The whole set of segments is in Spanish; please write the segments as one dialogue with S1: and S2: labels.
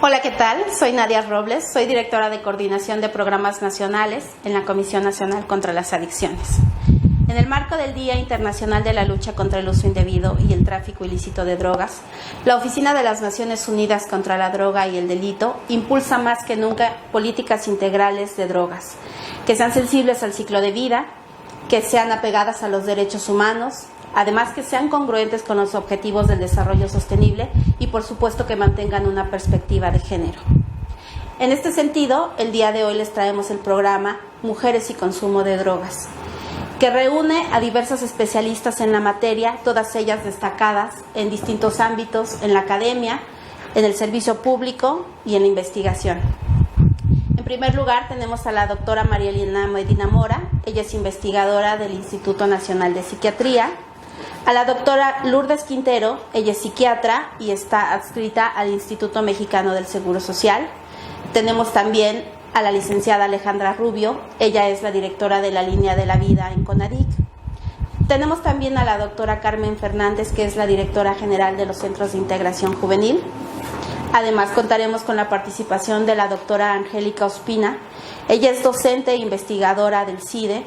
S1: Hola, ¿qué tal? Soy Nadia Robles, soy directora de Coordinación de Programas Nacionales en la Comisión Nacional contra las Adicciones. En el marco del Día Internacional de la Lucha contra el Uso Indebido y el Tráfico Ilícito de Drogas, la Oficina de las Naciones Unidas contra la Droga y el Delito impulsa más que nunca políticas integrales de drogas, que sean sensibles al ciclo de vida, que sean apegadas a los derechos humanos, además que sean congruentes con los objetivos del desarrollo sostenible y por supuesto que mantengan una perspectiva de género. En este sentido, el día de hoy les traemos el programa Mujeres y Consumo de Drogas, que reúne a diversos especialistas en la materia, todas ellas destacadas en distintos ámbitos, en la academia, en el servicio público y en la investigación. En primer lugar, tenemos a la doctora María Elena Medina Mora, ella es investigadora del Instituto Nacional de Psiquiatría. A la doctora Lourdes Quintero, ella es psiquiatra y está adscrita al Instituto Mexicano del Seguro Social. Tenemos también a la licenciada Alejandra Rubio, ella es la directora de la Línea de la Vida en CONADIC. Tenemos también a la doctora Carmen Fernández, que es la directora general de los Centros de Integración Juvenil. Además, contaremos con la participación de la doctora Angélica Ospina, ella es docente e investigadora del CIDE.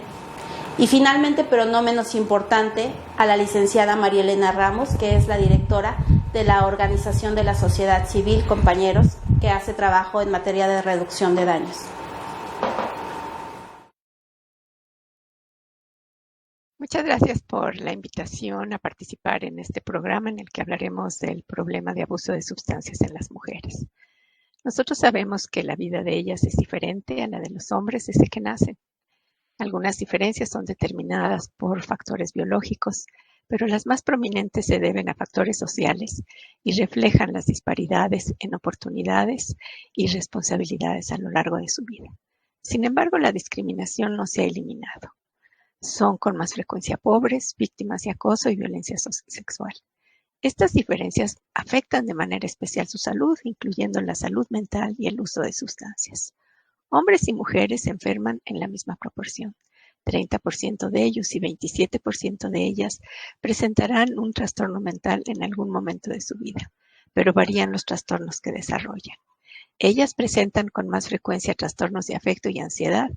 S1: Y finalmente, pero no menos importante, a la licenciada María Elena Ramos, que es la directora de la Organización de la Sociedad Civil Compañeros, que hace trabajo en materia de reducción de daños.
S2: Muchas gracias por la invitación a participar en este programa en el que hablaremos del problema de abuso de sustancias en las mujeres. Nosotros sabemos que la vida de ellas es diferente a la de los hombres desde que nacen. Algunas diferencias son determinadas por factores biológicos, pero las más prominentes se deben a factores sociales y reflejan las disparidades en oportunidades y responsabilidades a lo largo de su vida. Sin embargo, la discriminación no se ha eliminado. Son con más frecuencia pobres, víctimas de acoso y violencia sexual. Estas diferencias afectan de manera especial su salud, incluyendo la salud mental y el uso de sustancias. Hombres y mujeres se enferman en la misma proporción. 30% de ellos y 27% de ellas presentarán un trastorno mental en algún momento de su vida, pero varían los trastornos que desarrollan. Ellas presentan con más frecuencia trastornos de afecto y ansiedad,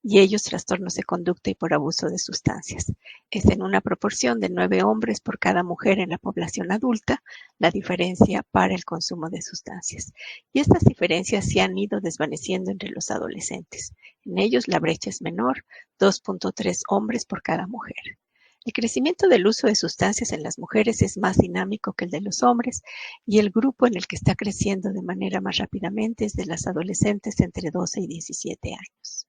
S2: y ellos trastornos de conducta y por abuso de sustancias. Es en una proporción de 9 hombres por cada mujer en la población adulta la diferencia para el consumo de sustancias. Y estas diferencias se han ido desvaneciendo entre los adolescentes. En ellos la brecha es menor, 2.3 hombres por cada mujer. El crecimiento del uso de sustancias en las mujeres es más dinámico que el de los hombres y el grupo en el que está creciendo de manera más rápidamente es de las adolescentes entre 12 y 17 años.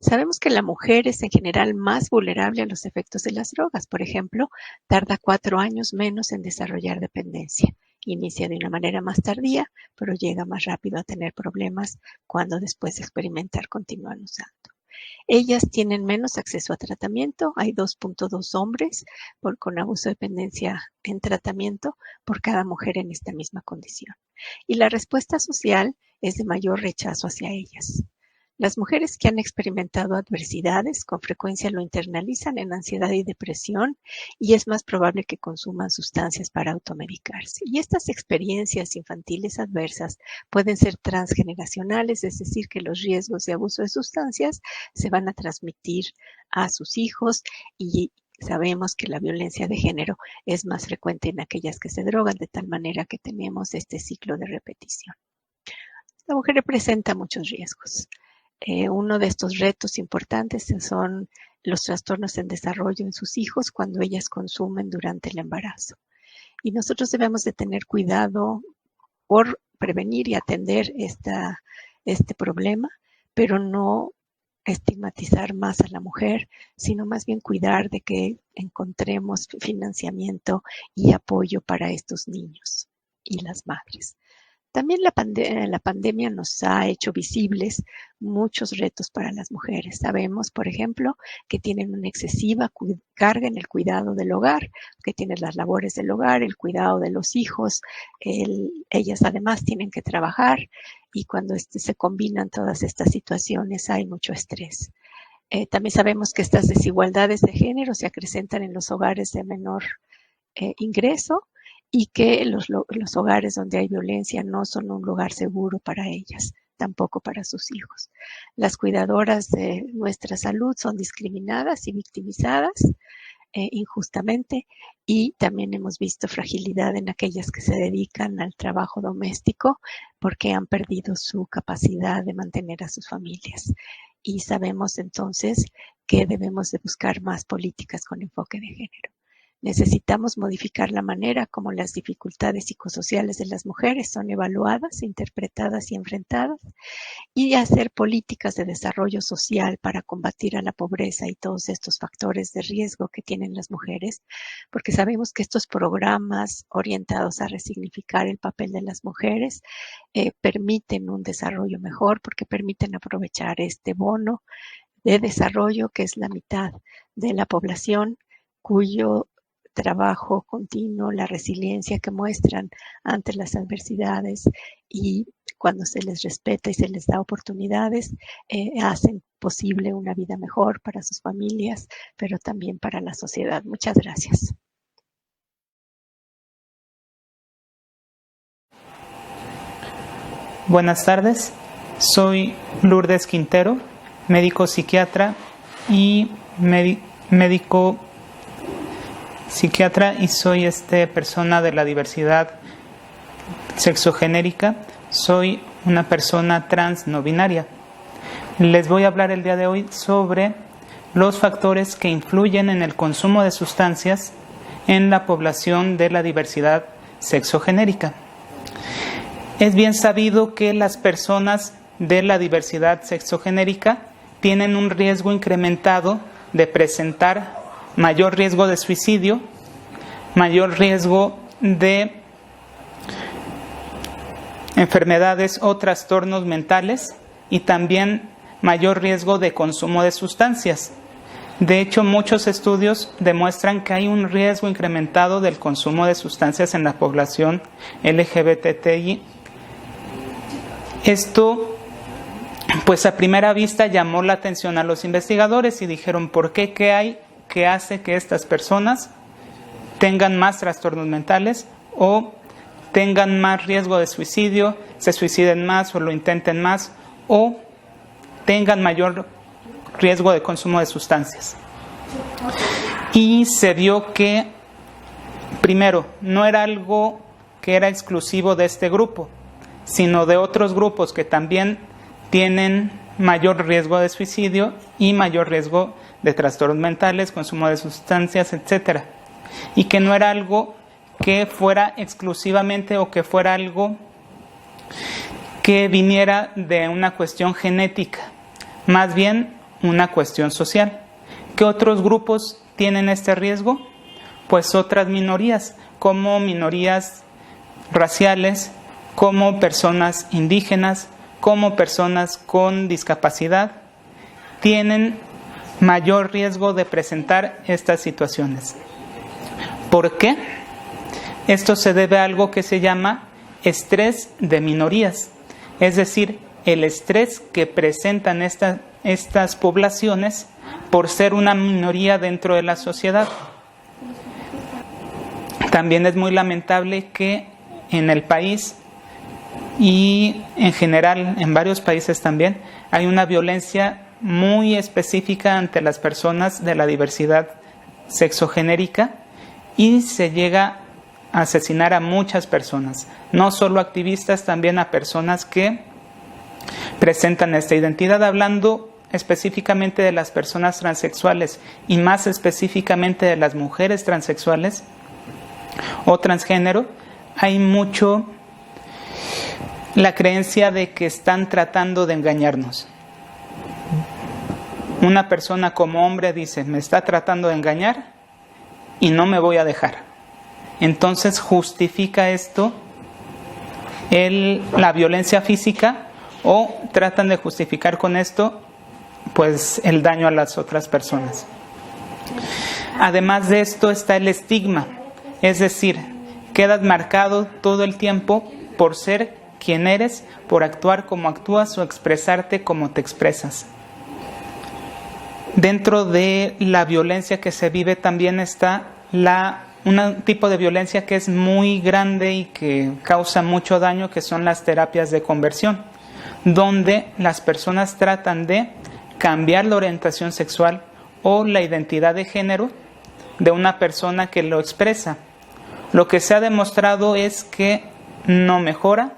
S2: Sabemos que la mujer es en general más vulnerable a los efectos de las drogas. Por ejemplo, tarda 4 años menos en desarrollar dependencia. Inicia de una manera más tardía, pero llega más rápido a tener problemas cuando después de experimentar continúan usando. Ellas tienen menos acceso a tratamiento. Hay 2.2 hombres con abuso de dependencia en tratamiento por cada mujer en esta misma condición. Y la respuesta social es de mayor rechazo hacia ellas. Las mujeres que han experimentado adversidades con frecuencia lo internalizan en ansiedad y depresión y es más probable que consuman sustancias para automedicarse. Y estas experiencias infantiles adversas pueden ser transgeneracionales, es decir, que los riesgos de abuso de sustancias se van a transmitir a sus hijos y sabemos que la violencia de género es más frecuente en aquellas que se drogan, de tal manera que tenemos este ciclo de repetición. La mujer presenta muchos riesgos. Uno de estos retos importantes son los trastornos en desarrollo en sus hijos cuando ellas consumen durante el embarazo. Y nosotros debemos de tener cuidado por prevenir y atender este problema, pero no estigmatizar más a la mujer, sino más bien cuidar de que encontremos financiamiento y apoyo para estos niños y las madres. También la pandemia nos ha hecho visibles muchos retos para las mujeres. Sabemos, por ejemplo, que tienen una excesiva carga en el cuidado del hogar, que tienen las labores del hogar, el cuidado de los hijos. Ellas además tienen que trabajar y cuando se combinan todas estas situaciones hay mucho estrés. También sabemos que estas desigualdades de género se acrecentan en los hogares de menor ingreso y que los hogares donde hay violencia no son un lugar seguro para ellas, tampoco para sus hijos. Las cuidadoras de nuestra salud son discriminadas y victimizadas injustamente, y también hemos visto fragilidad en aquellas que se dedican al trabajo doméstico porque han perdido su capacidad de mantener a sus familias. Y sabemos entonces que debemos de buscar más políticas con enfoque de género. Necesitamos modificar la manera como las dificultades psicosociales de las mujeres son evaluadas, interpretadas y enfrentadas, y hacer políticas de desarrollo social para combatir a la pobreza y todos estos factores de riesgo que tienen las mujeres, porque sabemos que estos programas orientados a resignificar el papel de las mujeres permiten un desarrollo mejor, porque permiten aprovechar este bono de desarrollo que es la mitad de la población, cuyo trabajo continuo, la resiliencia que muestran ante las adversidades y cuando se les respeta y se les da oportunidades, hacen posible una vida mejor para sus familias, pero también para la sociedad. Muchas gracias.
S3: Buenas tardes, soy Lourdes Quintero, médico psiquiatra y médico psiquiatra y soy persona de la diversidad sexogenérica. Soy una persona trans no binaria. Les voy a hablar el día de hoy sobre los factores que influyen en el consumo de sustancias en la población de la diversidad sexogenérica. Es bien sabido que las personas de la diversidad sexogenérica tienen un riesgo incrementado de presentar mayor riesgo de suicidio, mayor riesgo de enfermedades o trastornos mentales y también mayor riesgo de consumo de sustancias. De hecho, muchos estudios demuestran que hay un riesgo incrementado del consumo de sustancias en la población LGBTI. Esto, pues a primera vista llamó la atención a los investigadores y dijeron, ¿por qué? ¿Qué hay que hace que estas personas tengan más trastornos mentales o tengan más riesgo de suicidio, se suiciden más o lo intenten más o tengan mayor riesgo de consumo de sustancias? Y se vio que, primero, no era algo que era exclusivo de este grupo, sino de otros grupos que también tienen mayor riesgo de suicidio y mayor riesgo de trastornos mentales, consumo de sustancias, etc. Y que no era algo que fuera exclusivamente o que fuera algo que viniera de una cuestión genética, más bien una cuestión social. ¿Qué otros grupos tienen este riesgo? Pues otras minorías, como minorías raciales, como personas indígenas, como personas con discapacidad, tienen mayor riesgo de presentar estas situaciones. ¿Por qué? Esto se debe a algo que se llama estrés de minorías, es decir, el estrés que presentan estas poblaciones por ser una minoría dentro de la sociedad. También es muy lamentable que en el país y en general en varios países también hay una violencia muy específica ante las personas de la diversidad sexogenérica y se llega a asesinar a muchas personas, no solo activistas, también a personas que presentan esta identidad. Hablando específicamente de las personas transexuales y más específicamente de las mujeres transexuales o transgénero, hay mucho la creencia de que están tratando de engañarnos. Una persona como hombre dice, me está tratando de engañar y no me voy a dejar. Entonces justifica esto la violencia física o tratan de justificar con esto pues el daño a las otras personas. Además de esto está el estigma, es decir, quedas marcado todo el tiempo por ser quien eres, por actuar como actúas o expresarte como te expresas. Dentro de la violencia que se vive también está la un tipo de violencia que es muy grande y que causa mucho daño, que son las terapias de conversión, donde las personas tratan de cambiar la orientación sexual o la identidad de género de una persona que lo expresa. Lo que se ha demostrado es que no mejora,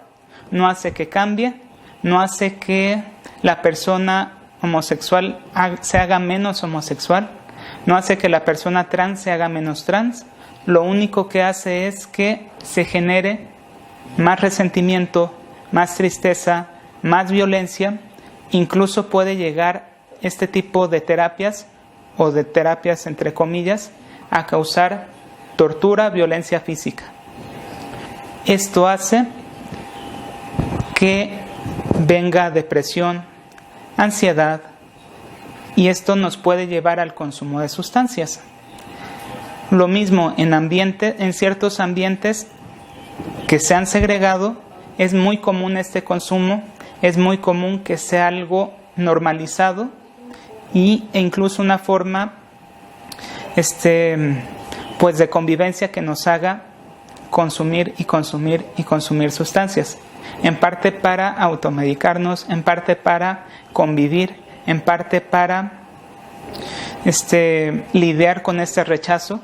S3: no hace que cambie, no hace que la persona homosexual se haga menos homosexual, no hace que la persona trans se haga menos trans. Lo único que hace es que se genere más resentimiento, más tristeza, más violencia. Incluso puede llegar este tipo de terapias, o de terapias entre comillas, a causar tortura, violencia física. Esto hace que venga depresión, ansiedad, y esto nos puede llevar al consumo de sustancias. Lo mismo en ciertos ambientes que se han segregado, es muy común este consumo, es muy común que sea algo normalizado e incluso una forma pues de convivencia que nos haga consumir y consumir y consumir sustancias, en parte para automedicarnos, en parte para convivir, en parte para lidiar con este rechazo.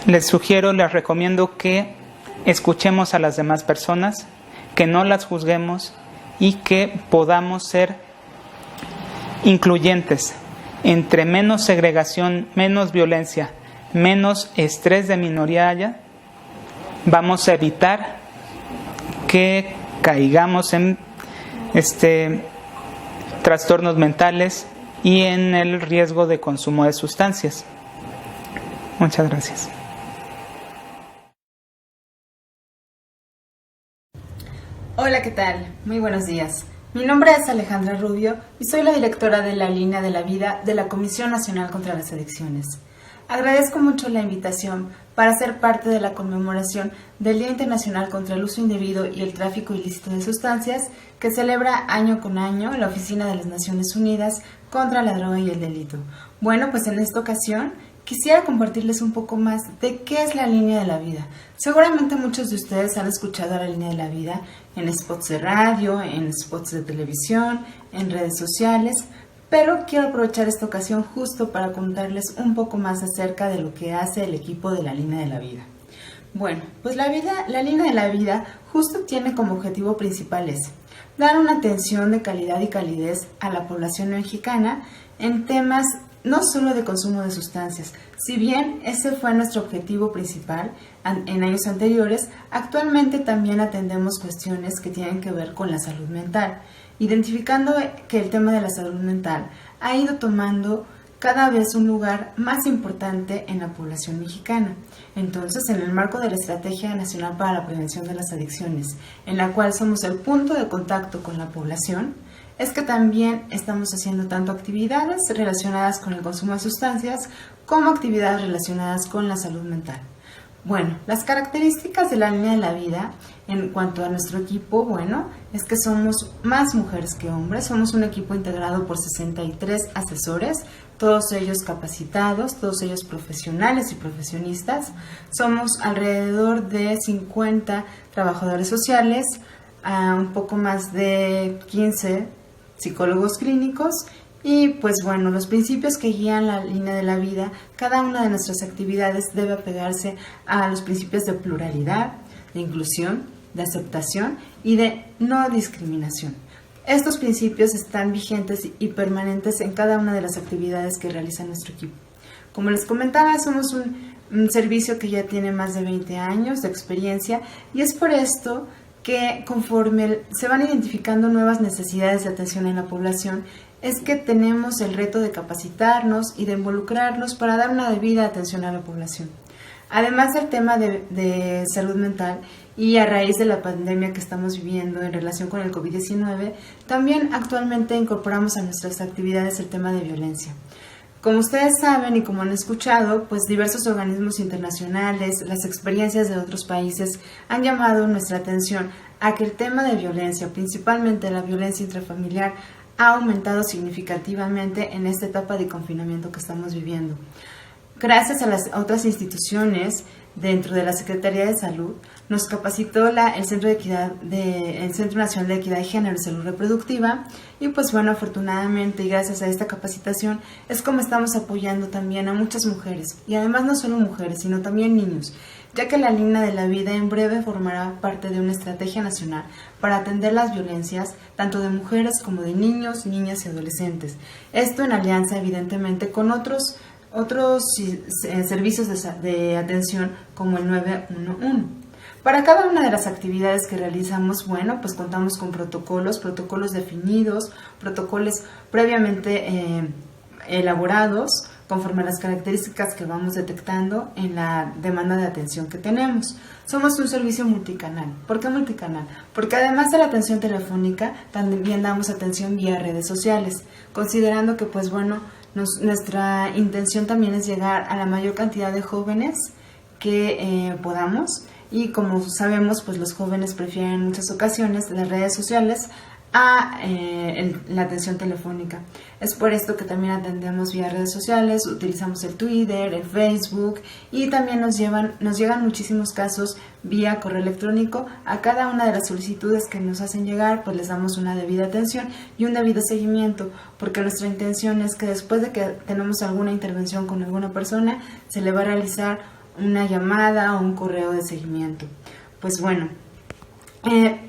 S3: Les recomiendo que escuchemos a las demás personas, que no las juzguemos y que podamos ser incluyentes. Entre menos segregación, menos violencia, menos estrés de minoría haya, vamos a evitar que caigamos en trastornos mentales y en el riesgo de consumo de sustancias. Muchas gracias.
S4: Hola, ¿qué tal? Muy buenos días. Mi nombre es Alejandra Rubio y soy la directora de la Línea de la Vida de la Comisión Nacional contra las Adicciones. Agradezco mucho la invitación para ser parte de la conmemoración del Día Internacional contra el Uso Indebido y el Tráfico Ilícito de Sustancias, que celebra año con año la Oficina de las Naciones Unidas contra la Droga y el Delito. Bueno, pues en esta ocasión quisiera compartirles un poco más de qué es la Línea de la Vida. Seguramente muchos de ustedes han escuchado la Línea de la Vida en spots de radio, en spots de televisión, en redes sociales, pero quiero aprovechar esta ocasión justo para contarles un poco más acerca de lo que hace el equipo de la Línea de la Vida. Bueno, pues la Línea de la Vida justo tiene como objetivo principal dar una atención de calidad y calidez a la población mexicana en temas no solo de consumo de sustancias. Si bien ese fue nuestro objetivo principal en años anteriores, actualmente también atendemos cuestiones que tienen que ver con la salud mental, identificando que el tema de la salud mental ha ido tomando cada vez un lugar más importante en la población mexicana. Entonces, en el marco de la Estrategia Nacional para la Prevención de las Adicciones, en la cual somos el punto de contacto con la población, es que también estamos haciendo tanto actividades relacionadas con el consumo de sustancias como actividades relacionadas con la salud mental. Bueno, las características de la Línea de la Vida en cuanto a nuestro equipo, bueno, es que somos más mujeres que hombres, somos un equipo integrado por 63 asesores, todos ellos capacitados, todos ellos profesionales y profesionistas. Somos alrededor de 50 trabajadores sociales, un poco más de 15 psicólogos clínicos y pues bueno, los principios que guían la Línea de la Vida, cada una de nuestras actividades debe apegarse a los principios de pluralidad, de inclusión, de aceptación y de no discriminación. Estos principios están vigentes y permanentes en cada una de las actividades que realiza nuestro equipo. Como les comentaba, somos un servicio que ya tiene más de 20 años de experiencia y es por esto que conforme se van identificando nuevas necesidades de atención en la población, es que tenemos el reto de capacitarnos y de involucrarnos para dar una debida atención a la población. Además del tema de salud mental y a raíz de la pandemia que estamos viviendo en relación con el COVID-19, también actualmente incorporamos a nuestras actividades el tema de violencia. Como ustedes saben y como han escuchado, pues diversos organismos internacionales, las experiencias de otros países han llamado nuestra atención a que el tema de violencia, principalmente la violencia intrafamiliar, ha aumentado significativamente en esta etapa de confinamiento que estamos viviendo. Gracias a las otras instituciones dentro de la Secretaría de Salud, nos capacitó el Centro Nacional de Equidad de Género y Salud Reproductiva, y pues bueno, afortunadamente y gracias a esta capacitación es como estamos apoyando también a muchas mujeres, y además no solo mujeres, sino también niños, ya que la Línea de la Vida en breve formará parte de una estrategia nacional para atender las violencias tanto de mujeres como de niños, niñas y adolescentes. Esto en alianza evidentemente con otros servicios de atención como el 911. Para cada una de las actividades que realizamos, bueno, pues contamos con protocolos definidos, protocolos previamente elaborados conforme a las características que vamos detectando en la demanda de atención que tenemos. Somos un servicio multicanal. ¿Por qué multicanal? Porque además de la atención telefónica, también damos atención vía redes sociales, considerando que, pues bueno, nuestra intención también es llegar a la mayor cantidad de jóvenes que podamos, y como sabemos, pues los jóvenes prefieren en muchas ocasiones las redes sociales a la atención telefónica. Es por esto que también atendemos vía redes sociales, utilizamos el Twitter, el Facebook, y también nos llegan muchísimos casos vía correo electrónico. A cada una de las solicitudes que nos hacen llegar, pues les damos una debida atención y un debido seguimiento, porque nuestra intención es que después de que tenemos alguna intervención con alguna persona, se le va a realizar una llamada o un correo de seguimiento. Pues bueno,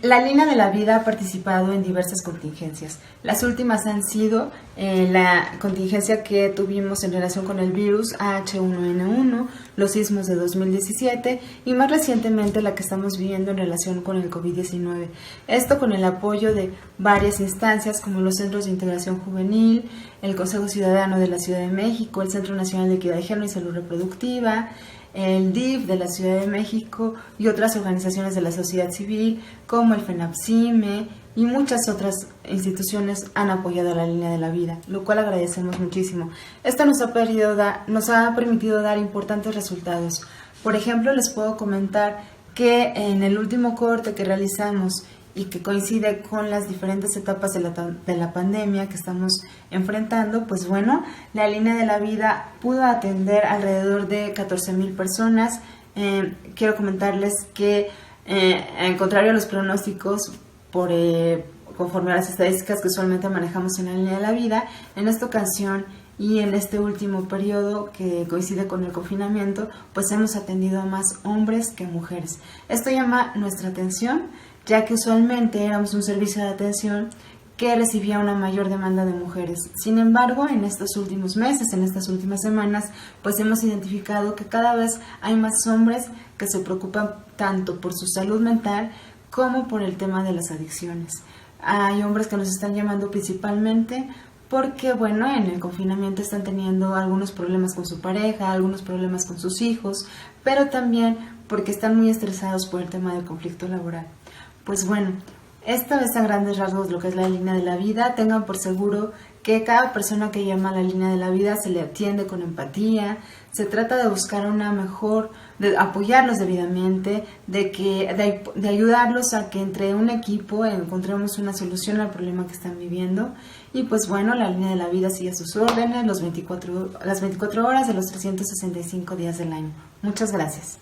S4: la Línea de la Vida ha participado en diversas contingencias. Las últimas han sido la contingencia que tuvimos en relación con el virus H1N1, los sismos de 2017 y más recientemente la que estamos viviendo en relación con el COVID-19. Esto con el apoyo de varias instancias como los Centros de Integración Juvenil, el Consejo Ciudadano de la Ciudad de México, el Centro Nacional de Equidad de Género y Salud Reproductiva, el DIF de la Ciudad de México y otras organizaciones de la sociedad civil como el FENAPSIME y muchas otras instituciones han apoyado a la Línea de la Vida, lo cual agradecemos muchísimo. Esto nos ha permitido dar importantes resultados. Por ejemplo, les puedo comentar que en el último corte que realizamos y que coincide con las diferentes etapas de la pandemia que estamos enfrentando, pues bueno, la Línea de la Vida pudo atender alrededor de 14,000 personas. Quiero comentarles que, al contrario a los pronósticos, conforme a las estadísticas que usualmente manejamos en la Línea de la Vida, en esta ocasión y en este último periodo que coincide con el confinamiento, pues hemos atendido a más hombres que mujeres. Esto llama nuestra atención, ya que usualmente éramos un servicio de atención que recibía una mayor demanda de mujeres. Sin embargo, en estos últimos meses, en estas últimas semanas, pues hemos identificado que cada vez hay más hombres que se preocupan tanto por su salud mental como por el tema de las adicciones. Hay hombres que nos están llamando principalmente porque, bueno, en el confinamiento están teniendo algunos problemas con su pareja, algunos problemas con sus hijos, pero también porque están muy estresados por el tema del conflicto laboral. Pues bueno, esta es a grandes rasgos lo que es la Línea de la Vida. Tengan por seguro que cada persona que llama a la Línea de la Vida se le atiende con empatía. Se trata de buscar una mejor, de apoyarlos debidamente, de ayudarlos a que entre un equipo encontremos una solución al problema que están viviendo. Y pues bueno, la Línea de la Vida sigue a sus órdenes las 24 horas de los 365 días del año. Muchas gracias.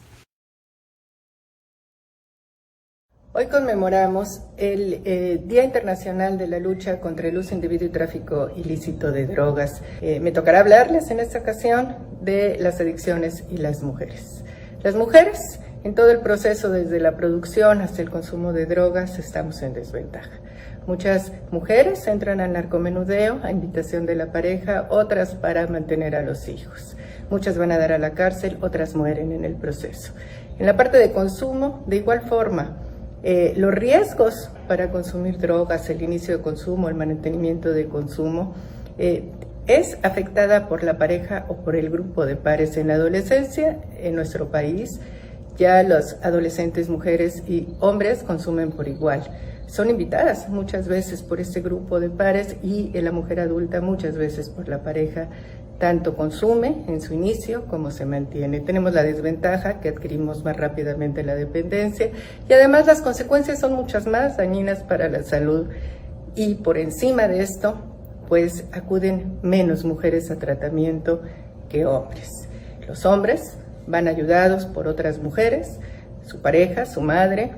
S5: Hoy conmemoramos el Día Internacional de la Lucha contra el Uso Indebido y Tráfico Ilícito de Drogas. Me tocará hablarles en esta ocasión de las adicciones y las mujeres. Las mujeres, en todo el proceso desde la producción hasta el consumo de drogas, estamos en desventaja. Muchas mujeres entran al narcomenudeo a invitación de la pareja, otras para mantener a los hijos. Muchas van a dar a la cárcel, otras mueren en el proceso. En la parte de consumo, de igual forma, los riesgos para consumir drogas, el inicio de consumo, el mantenimiento de consumo, es afectada por la pareja o por el grupo de pares. En la adolescencia, en nuestro país, ya los adolescentes, mujeres y hombres consumen por igual. Son invitadas muchas veces por este grupo de pares y la mujer adulta muchas veces por la pareja. Tanto consume en su inicio como se mantiene. Tenemos la desventaja que adquirimos más rápidamente la dependencia y además las consecuencias son muchas más dañinas para la salud y por encima de esto, pues acuden menos mujeres a tratamiento que hombres. Los hombres van ayudados por otras mujeres, su pareja, su madre,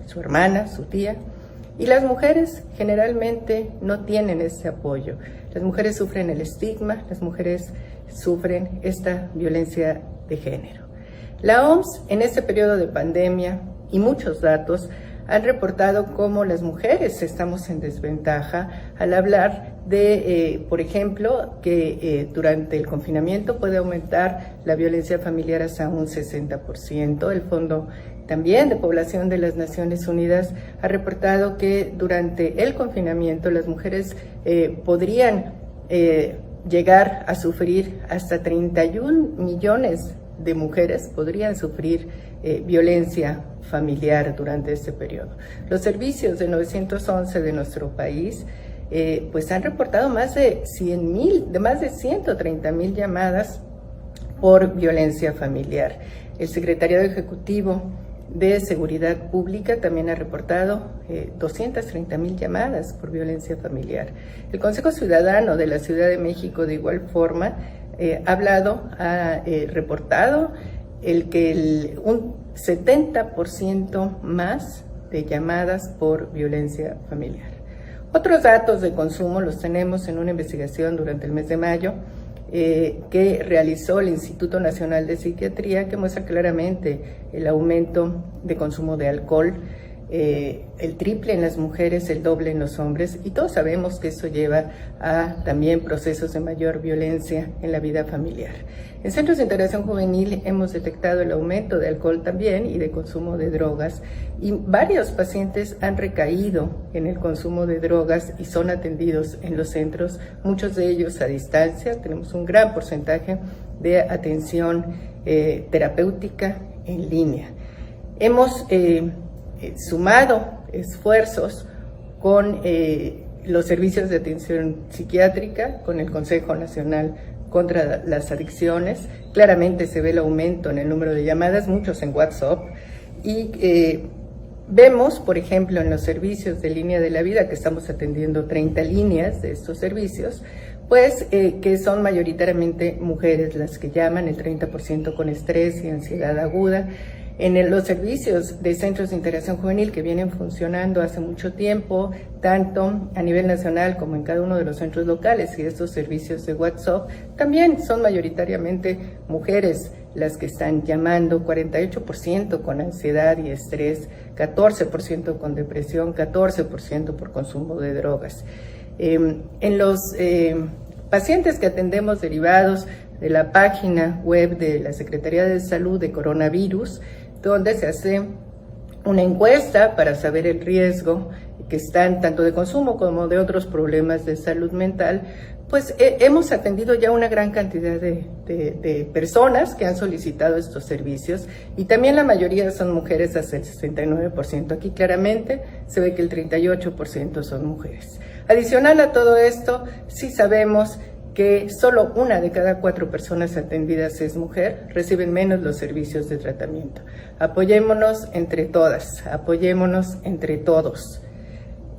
S5: su hermana, su tía, y las mujeres generalmente no tienen ese apoyo. Las mujeres sufren el estigma, las mujeres sufren esta violencia de género. La OMS en este periodo de pandemia y muchos datos han reportado cómo las mujeres estamos en desventaja al hablar de, por ejemplo, que durante el confinamiento puede aumentar la violencia familiar hasta un 60%. El Fondo también de Población de las Naciones Unidas ha reportado que durante el confinamiento las mujeres podrían llegar a sufrir hasta 31 millones de mujeres podrían sufrir violencia familiar durante este periodo. Los servicios de 911 de nuestro país pues han reportado más de 130,000 llamadas por violencia familiar. El Secretariado Ejecutivo de Seguridad Pública también ha reportado 230,000 llamadas por violencia familiar. El Consejo Ciudadano de la Ciudad de México, de igual forma, ha reportado un 70% más de llamadas por violencia familiar. Otros datos de consumo los tenemos en una investigación durante el mes de mayo que realizó el Instituto Nacional de Psiquiatría, que muestra claramente el aumento de consumo de alcohol, el triple en las mujeres, el doble en los hombres, y todos sabemos que eso lleva a también procesos de mayor violencia en la vida familiar. En centros de integración juvenil hemos detectado el aumento de alcohol también y de consumo de drogas, y varios pacientes han recaído en el consumo de drogas y son atendidos en los centros, muchos de ellos a distancia. Tenemos un gran porcentaje de atención terapéutica en línea. Hemos sumado esfuerzos con los servicios de atención psiquiátrica, con el Consejo Nacional contra las Adicciones. Claramente se ve el aumento en el número de llamadas, muchos en WhatsApp, y vemos, por ejemplo, en los servicios de línea de la vida, que estamos atendiendo 30 líneas de estos servicios, pues que son mayoritariamente mujeres las que llaman, el 30% con estrés y ansiedad aguda. En los servicios de centros de integración juvenil que vienen funcionando hace mucho tiempo, tanto a nivel nacional como en cada uno de los centros locales, y estos servicios de WhatsApp, también son mayoritariamente mujeres las que están llamando, 48% con ansiedad y estrés, 14% con depresión, 14% por consumo de drogas. En los pacientes que atendemos derivados de la página web de la Secretaría de Salud de coronavirus, donde se hace una encuesta para saber el riesgo que están tanto de consumo como de otros problemas de salud mental, pues hemos atendido ya una gran cantidad de personas que han solicitado estos servicios, y también la mayoría son mujeres, hasta el 69%. Aquí claramente se ve que el 38% son mujeres. Adicional a todo esto, sí sabemos que solo 1 de cada 4 personas atendidas es mujer, reciben menos los servicios de tratamiento. Apoyémonos entre todas, apoyémonos entre todos.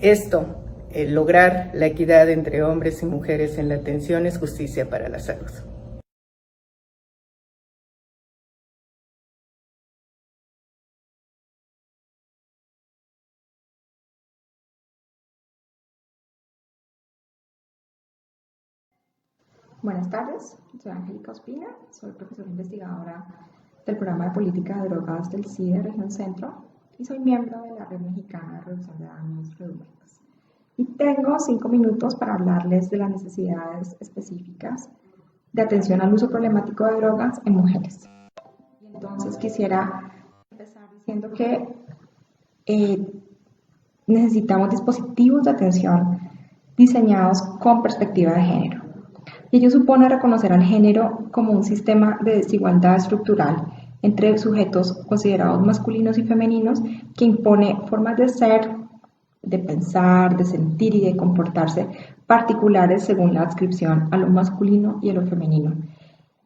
S5: Esto, lograr la equidad entre hombres y mujeres en la atención, es justicia para la salud.
S6: Buenas tardes, soy Angélica Ospina, soy profesora investigadora del programa de política de drogas del CIDE Región Centro y soy miembro de la Red Mexicana de Reducción de Daños Redundantes. Y tengo 5 minutos para hablarles de las necesidades específicas de atención al uso problemático de drogas en mujeres. Y entonces quisiera empezar diciendo que necesitamos dispositivos de atención diseñados con perspectiva de género. Y ello supone reconocer al género como un sistema de desigualdad estructural entre sujetos considerados masculinos y femeninos que impone formas de ser, de pensar, de sentir y de comportarse particulares según la adscripción a lo masculino y a lo femenino,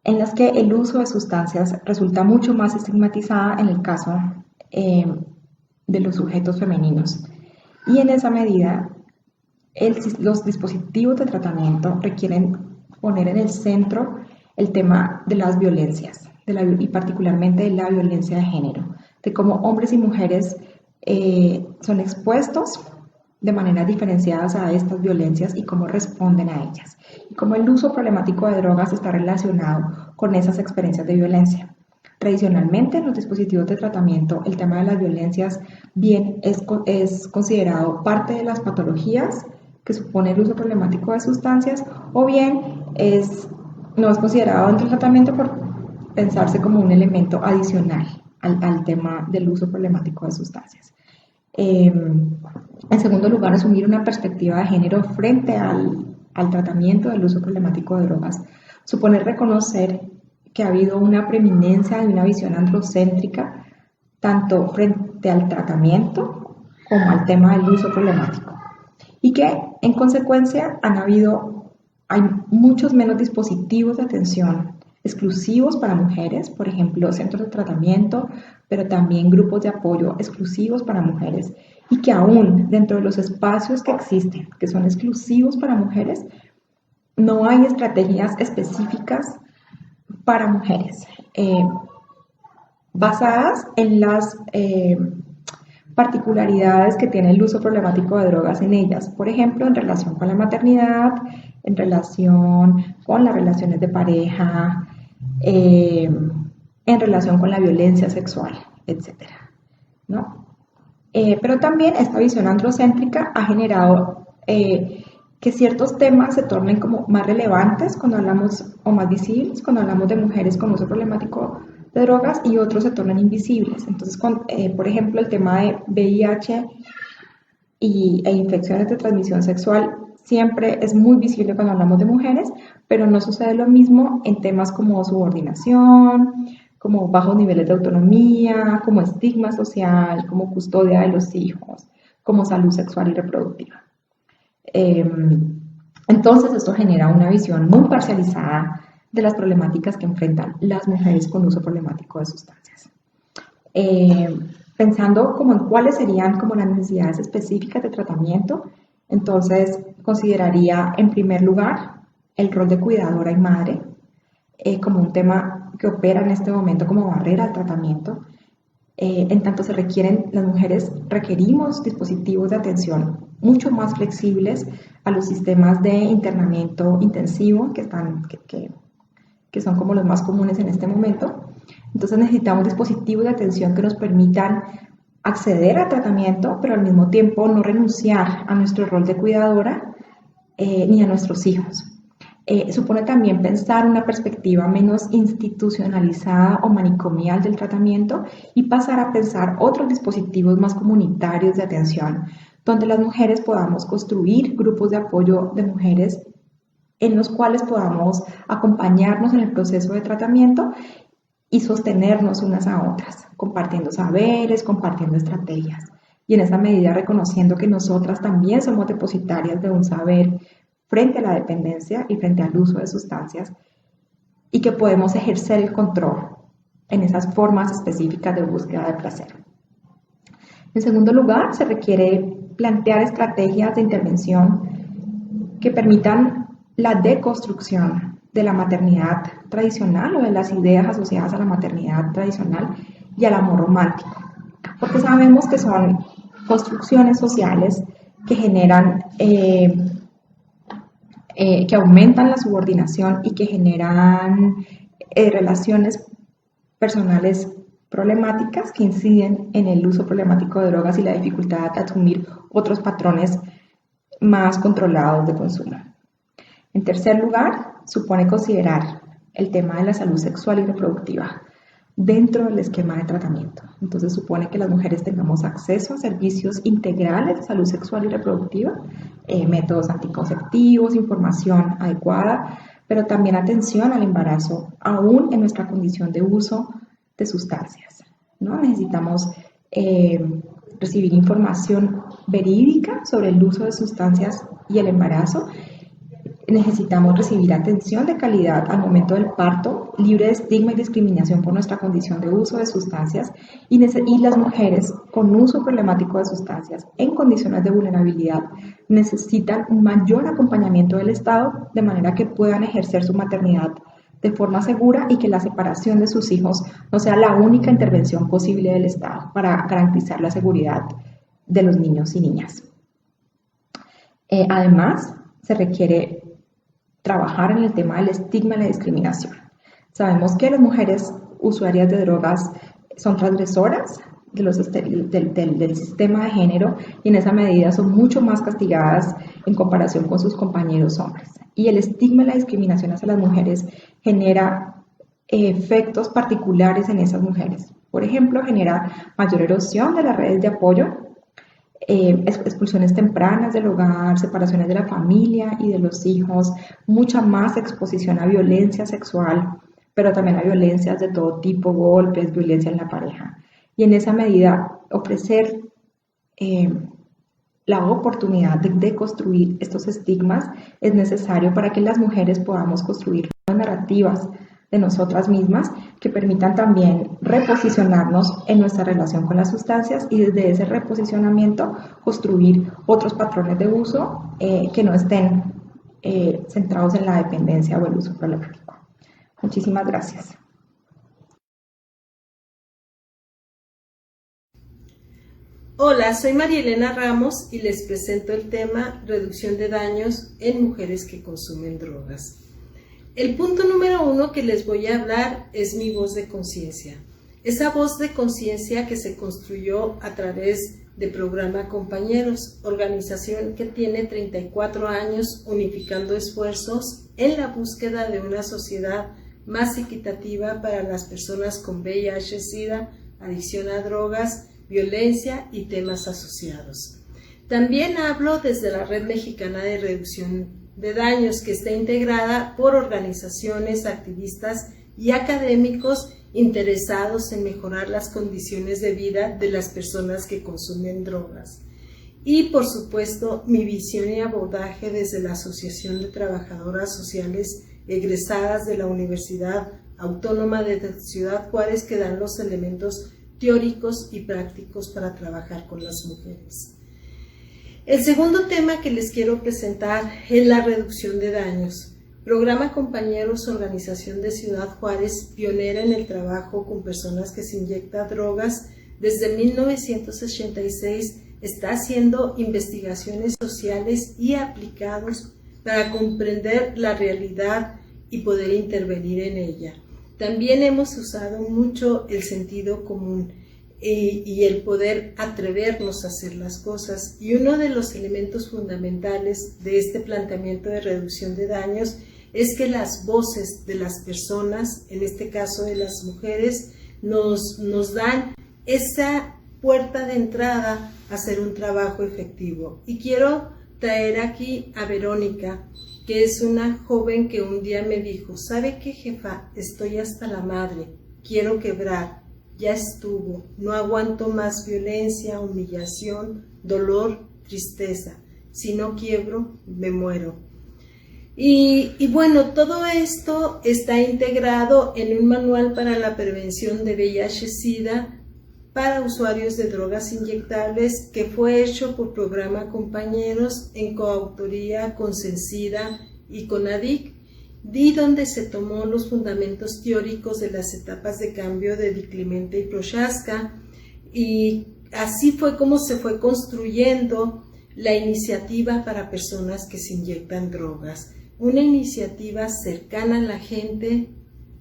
S6: en las que el uso de sustancias resulta mucho más estigmatizada en el caso de los sujetos femeninos. Y en esa medida, los dispositivos de tratamiento requieren poner en el centro el tema de las violencias y particularmente de la violencia de género, de cómo hombres y mujeres son expuestos de maneras diferenciadas a estas violencias y cómo responden a ellas, y cómo el uso problemático de drogas está relacionado con esas experiencias de violencia. Tradicionalmente, en los dispositivos de tratamiento, el tema de las violencias bien es considerado parte de las patologías que supone el uso problemático de sustancias, o bien no es considerado dentro del tratamiento por pensarse como un elemento adicional al tema del uso problemático de sustancias. En segundo lugar, asumir una perspectiva de género frente al tratamiento del uso problemático de drogas supone reconocer que ha habido una preeminencia de una visión androcéntrica tanto frente al tratamiento como al tema del uso problemático, y que en consecuencia hay muchos menos dispositivos de atención exclusivos para mujeres, por ejemplo, centros de tratamiento, pero también grupos de apoyo exclusivos para mujeres, y que aún dentro de los espacios que existen, que son exclusivos para mujeres, no hay estrategias específicas para mujeres, basadas en las particularidades que tiene el uso problemático de drogas en ellas, por ejemplo, en relación con la maternidad, en relación con las relaciones de pareja, en relación con la violencia sexual, etc., ¿no? Pero también esta visión androcéntrica ha generado que ciertos temas se tornen como más relevantes cuando hablamos, o más visibles, cuando hablamos de mujeres con uso problemático de drogas, y otros se tornan invisibles. Entonces, por ejemplo, el tema de VIH e infecciones de transmisión sexual siempre es muy visible cuando hablamos de mujeres, pero no sucede lo mismo en temas como subordinación, como bajos niveles de autonomía, como estigma social, como custodia de los hijos, como salud sexual y reproductiva. Entonces, esto genera una visión muy parcializada de las problemáticas que enfrentan las mujeres con uso problemático de sustancias. Pensando como en cuáles serían como las necesidades específicas de tratamiento, entonces consideraría en primer lugar el rol de cuidadora y madre como un tema que opera en este momento como barrera al tratamiento. En tanto las mujeres requerimos dispositivos de atención mucho más flexibles a los sistemas de internamiento intensivo que son como los más comunes en este momento. Entonces necesitamos dispositivos de atención que nos permitan acceder al tratamiento, pero al mismo tiempo no renunciar a nuestro rol de cuidadora ni a nuestros hijos. Supone también pensar una perspectiva menos institucionalizada o manicomial del tratamiento y pasar a pensar otros dispositivos más comunitarios de atención, donde las mujeres podamos construir grupos de apoyo de mujeres en los cuales podamos acompañarnos en el proceso de tratamiento y sostenernos unas a otras, compartiendo saberes, compartiendo estrategias, y en esa medida reconociendo que nosotras también somos depositarias de un saber frente a la dependencia y frente al uso de sustancias, y que podemos ejercer el control en esas formas específicas de búsqueda de placer. En segundo lugar, se requiere plantear estrategias de intervención que permitan la deconstrucción de la maternidad tradicional o de las ideas asociadas a la maternidad tradicional y al amor romántico, porque sabemos que son construcciones sociales que generan que aumentan la subordinación y que generan relaciones personales problemáticas que inciden en el uso problemático de drogas y la dificultad de asumir otros patrones más controlados de consumo. En tercer lugar, supone considerar el tema de la salud sexual y reproductiva dentro del esquema de tratamiento. Entonces supone que las mujeres tengamos acceso a servicios integrales de salud sexual y reproductiva, métodos anticonceptivos, información adecuada, pero también atención al embarazo, aún en nuestra condición de uso de sustancias, ¿no? Necesitamos recibir información verídica sobre el uso de sustancias y el embarazo. Necesitamos recibir atención de calidad al momento del parto, libre de estigma y discriminación por nuestra condición de uso de sustancias, y las mujeres con uso problemático de sustancias en condiciones de vulnerabilidad necesitan un mayor acompañamiento del Estado de manera que puedan ejercer su maternidad de forma segura y que la separación de sus hijos no sea la única intervención posible del Estado para garantizar la seguridad de los niños y niñas. Además, se requiere trabajar en el tema del estigma y la discriminación. Sabemos que las mujeres usuarias de drogas son transgresoras del sistema de género y en esa medida son mucho más castigadas en comparación con sus compañeros hombres. Y el estigma y la discriminación hacia las mujeres genera efectos particulares en esas mujeres. Por ejemplo, genera mayor erosión de las redes de apoyo, expulsiones tempranas del hogar, separaciones de la familia y de los hijos, mucha más exposición a violencia sexual, pero también a violencias de todo tipo, golpes, violencia en la pareja. Y en esa medida ofrecer la oportunidad de construir estos estigmas es necesario para que las mujeres podamos construir narrativas de nosotras mismas que permitan también reposicionarnos en nuestra relación con las sustancias y desde ese reposicionamiento construir otros patrones de uso que no estén centrados en la dependencia o el uso problemático. Muchísimas gracias.
S7: Hola, soy María Elena Ramos y les presento el tema reducción de daños en mujeres que consumen drogas. El punto número 1 que les voy a hablar es mi voz de conciencia. Esa voz de conciencia que se construyó a través de Programa Compañeros, organización que tiene 34 años unificando esfuerzos en la búsqueda de una sociedad más equitativa para las personas con VIH, SIDA, adicción a drogas, violencia y temas asociados. También hablo desde la Red Mexicana de Reducción de Daños, que está integrada por organizaciones, activistas y académicos interesados en mejorar las condiciones de vida de las personas que consumen drogas. Y, por supuesto, mi visión y abordaje desde la Asociación de Trabajadoras Sociales egresadas de la Universidad Autónoma de Ciudad Juárez, que dan los elementos teóricos y prácticos para trabajar con las mujeres. El segundo tema que les quiero presentar es la reducción de daños. Programa Compañeros, organización de Ciudad Juárez, pionera en el trabajo con personas que se inyectan drogas, desde 1986 está haciendo investigaciones sociales y aplicados para comprender la realidad y poder intervenir en ella. También hemos usado mucho el sentido común y el poder atrevernos a hacer las cosas. Y uno de los elementos fundamentales de este planteamiento de reducción de daños es que las voces de las personas, en este caso de las mujeres, nos dan esa puerta de entrada a hacer un trabajo efectivo. Y quiero traer aquí a Verónica, que es una joven que un día me dijo: ¿sabe qué, jefa? Estoy hasta la madre, quiero quebrar, ya estuvo, no aguanto más violencia, humillación, dolor, tristeza, si no quiebro, me muero. Y bueno, todo esto está integrado en un manual para la prevención de VIH-Sida para usuarios de drogas inyectables que fue hecho por Programa Compañeros en coautoría con Censida y con ADIC, donde se tomó los fundamentos teóricos de las etapas de cambio de Di Clemente y Prochaska, y así fue como se fue construyendo la iniciativa para personas que se inyectan drogas. Una iniciativa cercana a la gente,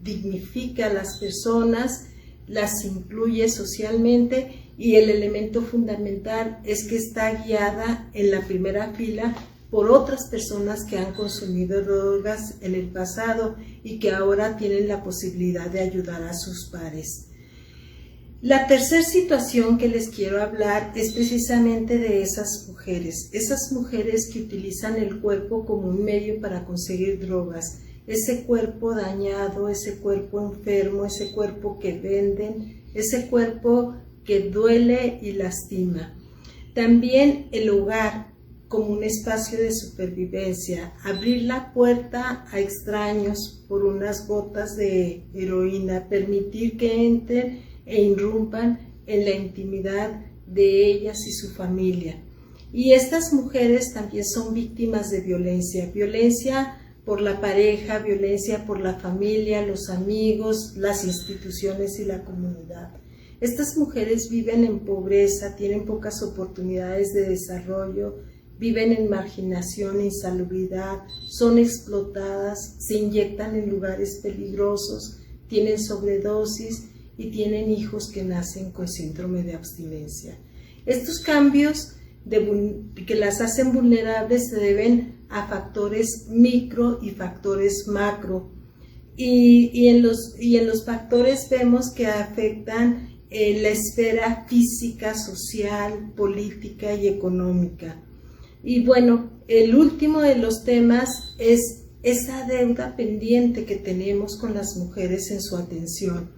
S7: dignifica a las personas, las incluye socialmente, y el elemento fundamental es que está guiada en la primera fila por otras personas que han consumido drogas en el pasado y que ahora tienen la posibilidad de ayudar a sus pares. La tercera situación que les quiero hablar es precisamente de esas mujeres que utilizan el cuerpo como un medio para conseguir drogas, ese cuerpo dañado, ese cuerpo enfermo, ese cuerpo que venden, ese cuerpo que duele y lastima. También el hogar como un espacio de supervivencia, abrir la puerta a extraños por unas gotas de heroína, permitir que entren e irrumpan en la intimidad de ellas y su familia. Y estas mujeres también son víctimas de violencia por la pareja, violencia por la familia, los amigos, las instituciones y la comunidad. Estas mujeres viven en pobreza, tienen pocas oportunidades de desarrollo, viven en marginación e insalubridad, son explotadas, se inyectan en lugares peligrosos, tienen sobredosis y tienen hijos que nacen con síndrome de abstinencia. Estos cambios que las hacen vulnerables se deben a factores micro y factores macro. Y en los factores vemos que afectan la esfera física, social, política y económica. Y bueno, el último de los temas es esa deuda pendiente que tenemos con las mujeres en su atención.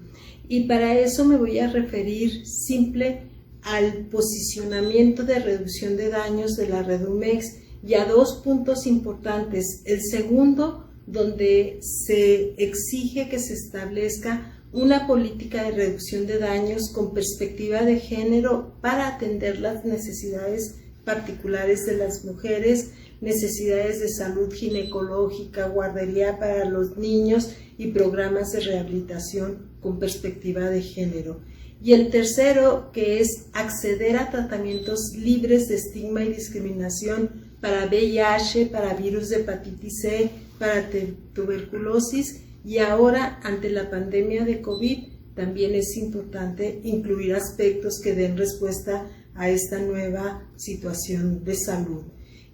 S7: Y para eso me voy a referir simple al posicionamiento de reducción de daños de la Redumex y a dos puntos importantes. El segundo, donde se exige que se establezca una política de reducción de daños con perspectiva de género para atender las necesidades particulares de las mujeres, necesidades de salud ginecológica, guardería para los niños y programas de rehabilitación con perspectiva de género. Y el tercero, que es acceder a tratamientos libres de estigma y discriminación para VIH, para virus de hepatitis C, para tuberculosis, y ahora ante la pandemia de COVID también es importante incluir aspectos que den respuesta a esta nueva situación de salud.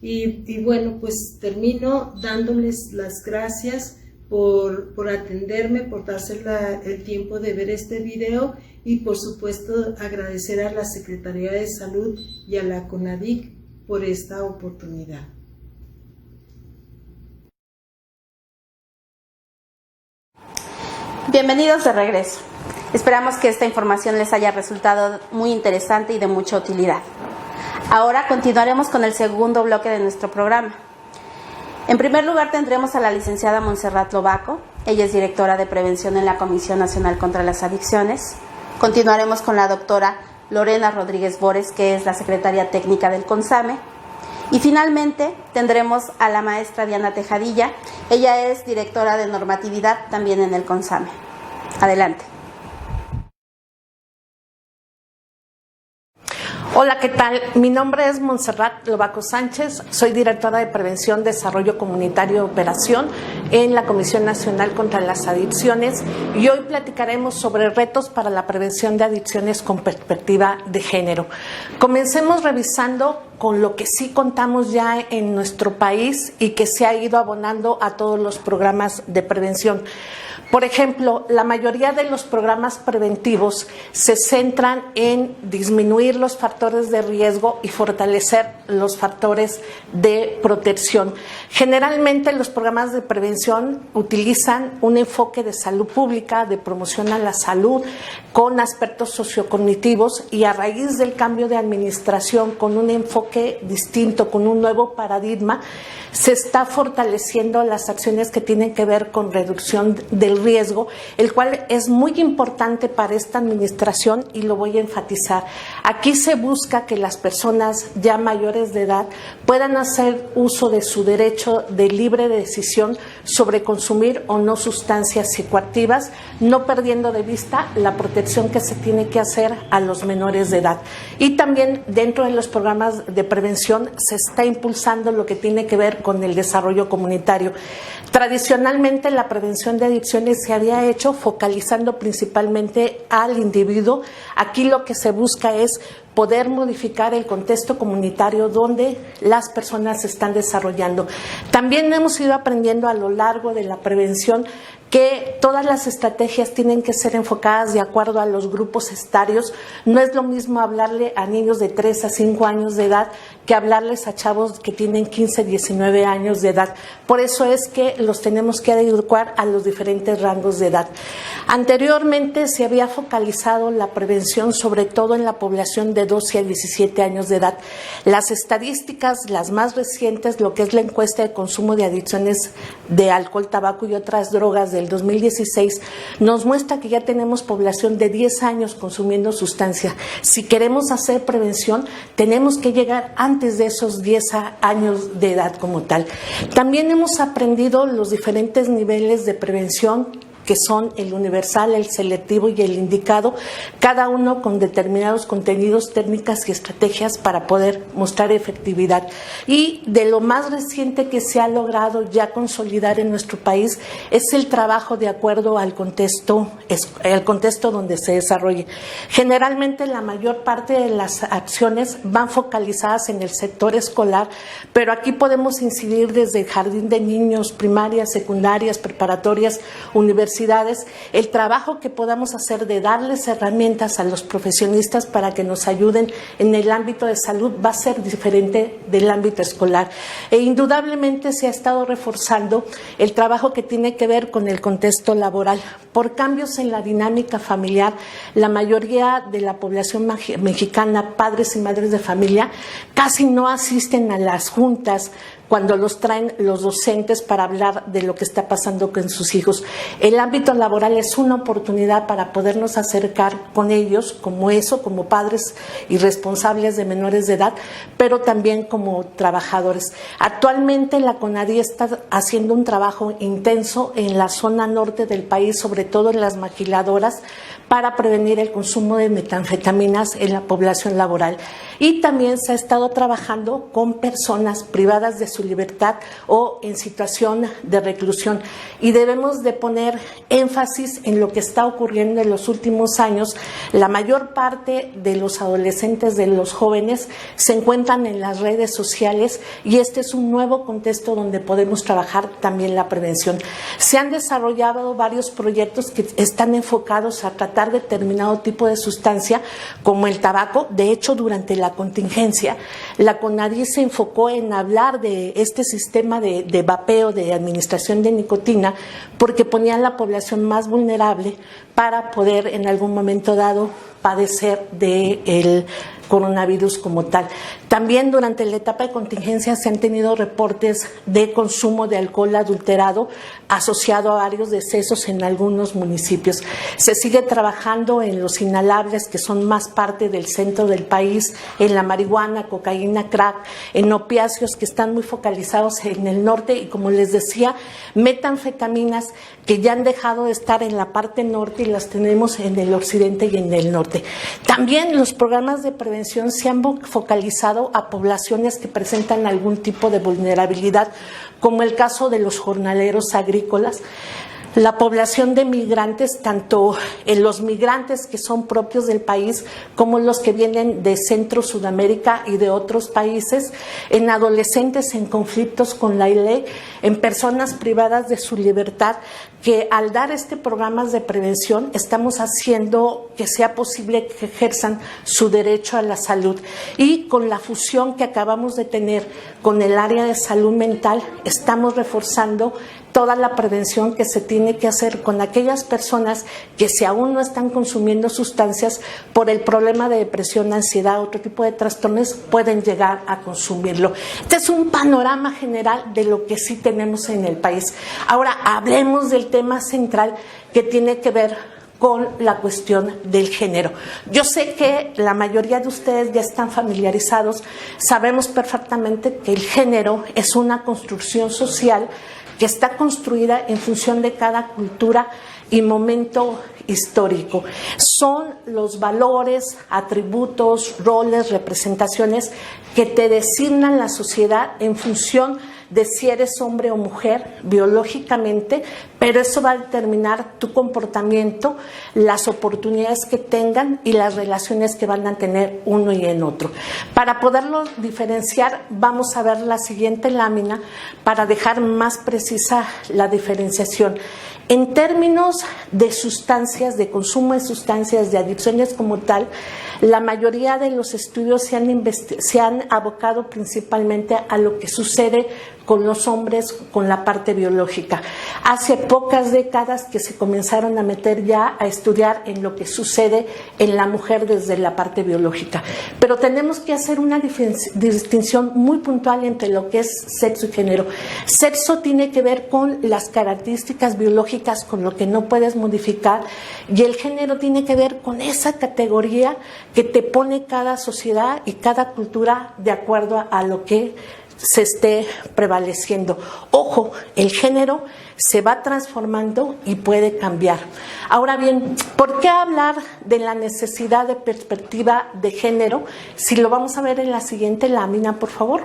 S7: Y bueno, pues termino dándoles las gracias por atenderme, por darse el tiempo de ver este video y por supuesto agradecer a la Secretaría de Salud y a la CONADIC por esta oportunidad.
S1: Bienvenidos de regreso. Esperamos que esta información les haya resultado muy interesante y de mucha utilidad. Ahora continuaremos con el segundo bloque de nuestro programa. En primer lugar tendremos a la licenciada Montserrat Lobaco. Ella es directora de prevención en la Comisión Nacional contra las Adicciones. Continuaremos con la doctora Lorena Rodríguez Bores, que es la secretaria técnica del CONSAME. Y finalmente tendremos a la maestra Diana Tejadilla. Ella es directora de normatividad también en el CONSAME. Adelante.
S8: Hola, ¿qué tal? Mi nombre es Montserrat Lobaco Sánchez, soy directora de Prevención, Desarrollo Comunitario y Operación en la Comisión Nacional contra las Adicciones y hoy platicaremos sobre retos para la prevención de adicciones con perspectiva de género. Comencemos revisando con lo que sí contamos ya en nuestro país y que se ha ido abonando a todos los programas de prevención. Por ejemplo, la mayoría de los programas preventivos se centran en disminuir los factores de riesgo y fortalecer los factores de protección. Generalmente los programas de prevención utilizan un enfoque de salud pública, de promoción a la salud, con aspectos sociocognitivos y a raíz del cambio de administración con un enfoque distinto, con un nuevo paradigma, se está fortaleciendo las acciones que tienen que ver con reducción del riesgo, el cual es muy importante para esta administración y lo voy a enfatizar. Aquí se busca que las personas ya mayores de edad puedan hacer uso de su derecho de libre decisión sobre consumir o no sustancias psicoactivas, no perdiendo de vista la protección que se tiene que hacer a los menores de edad. Y también dentro de los programas de prevención se está impulsando lo que tiene que ver con el desarrollo comunitario. Tradicionalmente la prevención de adicciones se había hecho focalizando principalmente al individuo. Aquí lo que se busca es poder modificar el contexto comunitario donde las personas se están desarrollando. También hemos ido aprendiendo a lo largo de la prevención que todas las estrategias tienen que ser enfocadas de acuerdo a los grupos etarios. No es lo mismo hablarle a niños de 3 a 5 años de edad que hablarles a chavos que tienen 15, 19 años de edad. Por eso es que los tenemos que adecuar a los diferentes rangos de edad. Anteriormente se había focalizado la prevención sobre todo en la población de 12 a 17 años de edad. Las estadísticas, las más recientes, lo que es la encuesta de consumo de adicciones de alcohol, tabaco y otras drogas de del 2016 nos muestra que ya tenemos población de 10 años consumiendo sustancia. Si queremos hacer prevención, tenemos que llegar antes de esos 10 años de edad como tal. También hemos aprendido los diferentes niveles de prevención, que son el universal, el selectivo y el indicado, cada uno con determinados contenidos, técnicas y estrategias para poder mostrar efectividad. Y de lo más reciente que se ha logrado ya consolidar en nuestro país es el trabajo de acuerdo al contexto donde se desarrolle. Generalmente la mayor parte de las acciones van focalizadas en el sector escolar, pero aquí podemos incidir desde el jardín de niños, primarias, secundarias, preparatorias, universidades, el trabajo que podamos hacer de darles herramientas a los profesionistas para que nos ayuden en el ámbito de salud va a ser diferente del ámbito escolar. E indudablemente se ha estado reforzando el trabajo que tiene que ver con el contexto laboral. Por cambios en la dinámica familiar, la mayoría de la población mexicana, padres y madres de familia, casi no asisten a las juntas cuando los traen los docentes para hablar de lo que está pasando con sus hijos. El ámbito laboral es una oportunidad para podernos acercar con ellos, como padres y responsables de menores de edad, pero también como trabajadores. Actualmente la CONADI está haciendo un trabajo intenso en la zona norte del país, sobre todo en las maquiladoras, para prevenir el consumo de metanfetaminas en la población laboral. Y también se ha estado trabajando con personas privadas de su libertad o en situación de reclusión. Y debemos de poner énfasis en lo que está ocurriendo en los últimos años. La mayor parte de los adolescentes, de los jóvenes, se encuentran en las redes sociales y este es un nuevo contexto donde podemos trabajar también la prevención. Se han desarrollado varios proyectos que están enfocados a tratar determinado tipo de sustancia como el tabaco. De hecho, durante la contingencia, la CONADI se enfocó en hablar de este sistema de vapeo, de administración de nicotina, porque ponía a la población más vulnerable para poder en algún momento dado padecer del coronavirus como tal. También durante la etapa de contingencia se han tenido reportes de consumo de alcohol adulterado asociado a varios decesos en algunos municipios. Se sigue trabajando en los inhalables, que son más parte del centro del país, en la marihuana, cocaína, crack, en opiáceos que están muy focalizados en el norte y, como les decía, metanfetaminas que ya han dejado de estar en la parte norte y las tenemos en el occidente y en el norte. También los programas de prevención se han focalizado a poblaciones que presentan algún tipo de vulnerabilidad, como el caso de los jornaleros agrícolas, la población de migrantes, tanto en los migrantes que son propios del país como los que vienen de Centro, Sudamérica y de otros países, en adolescentes en conflictos con la ley, en personas privadas de su libertad, que al dar programas de prevención estamos haciendo que sea posible que ejerzan su derecho a la salud. Y con la fusión que acabamos de tener con el área de salud mental, estamos reforzando toda la prevención que se tiene que hacer con aquellas personas que, si aún no están consumiendo sustancias, por el problema de depresión, ansiedad, otro tipo de trastornos, pueden llegar a consumirlo. Este es un panorama general de lo que sí tenemos en el país. Ahora hablemos del tema central que tiene que ver con la cuestión del género. Yo sé que la mayoría de ustedes ya están familiarizados, sabemos perfectamente que el género es una construcción social que está construida en función de cada cultura y momento histórico. Son los valores, atributos, roles, representaciones que te designan la sociedad en función de si eres hombre o mujer biológicamente, pero eso va a determinar tu comportamiento, las oportunidades que tengan y las relaciones que van a tener uno y en otro. Para poderlo diferenciar, vamos a ver la siguiente lámina para dejar más precisa la diferenciación. En términos de sustancias, de consumo de sustancias, de adicciones como tal, la mayoría de los estudios se han abocado principalmente a lo que sucede con los hombres, con la parte biológica. Hace pocas décadas que se comenzaron a meter ya a estudiar en lo que sucede en la mujer desde la parte biológica. Pero tenemos que hacer una distinción muy puntual entre lo que es sexo y género. Sexo tiene que ver con las características biológicas, con lo que no puedes modificar, y el género tiene que ver con esa categoría que te pone cada sociedad y cada cultura de acuerdo a lo que se esté prevaleciendo. Ojo, el género se va transformando y puede cambiar. Ahora bien, ¿por qué hablar de la necesidad de perspectiva de género? Si lo vamos a ver en la siguiente lámina, por favor.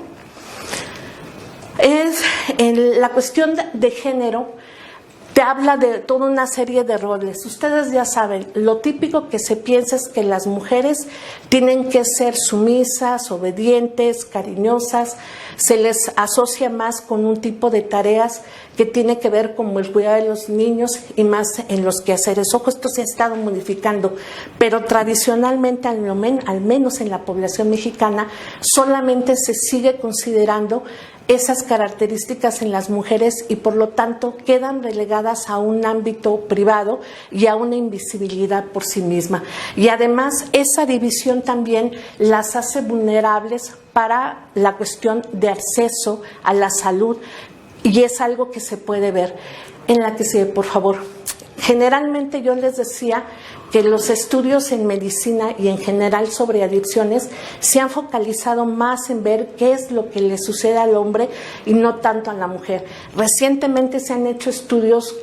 S8: Es en la cuestión de género. Te habla de toda una serie de roles. Ustedes ya saben, lo típico que se piensa es que las mujeres tienen que ser sumisas, obedientes, cariñosas. Se les asocia más con un tipo de tareas que tiene que ver como el cuidado de los niños y más en los quehaceres. Ojo, esto se ha estado modificando, pero tradicionalmente, al menos en la población mexicana, solamente se sigue considerando esas características en las mujeres y por lo tanto quedan relegadas a un ámbito privado y a una invisibilidad por sí misma. Y además esa división también las hace vulnerables para la cuestión de acceso a la salud, y es algo que se puede ver. En la que sigue, por favor. Generalmente yo les decía que los estudios en medicina y en general sobre adicciones se han focalizado más en ver qué es lo que le sucede al hombre y no tanto a la mujer. Recientemente se han hecho estudios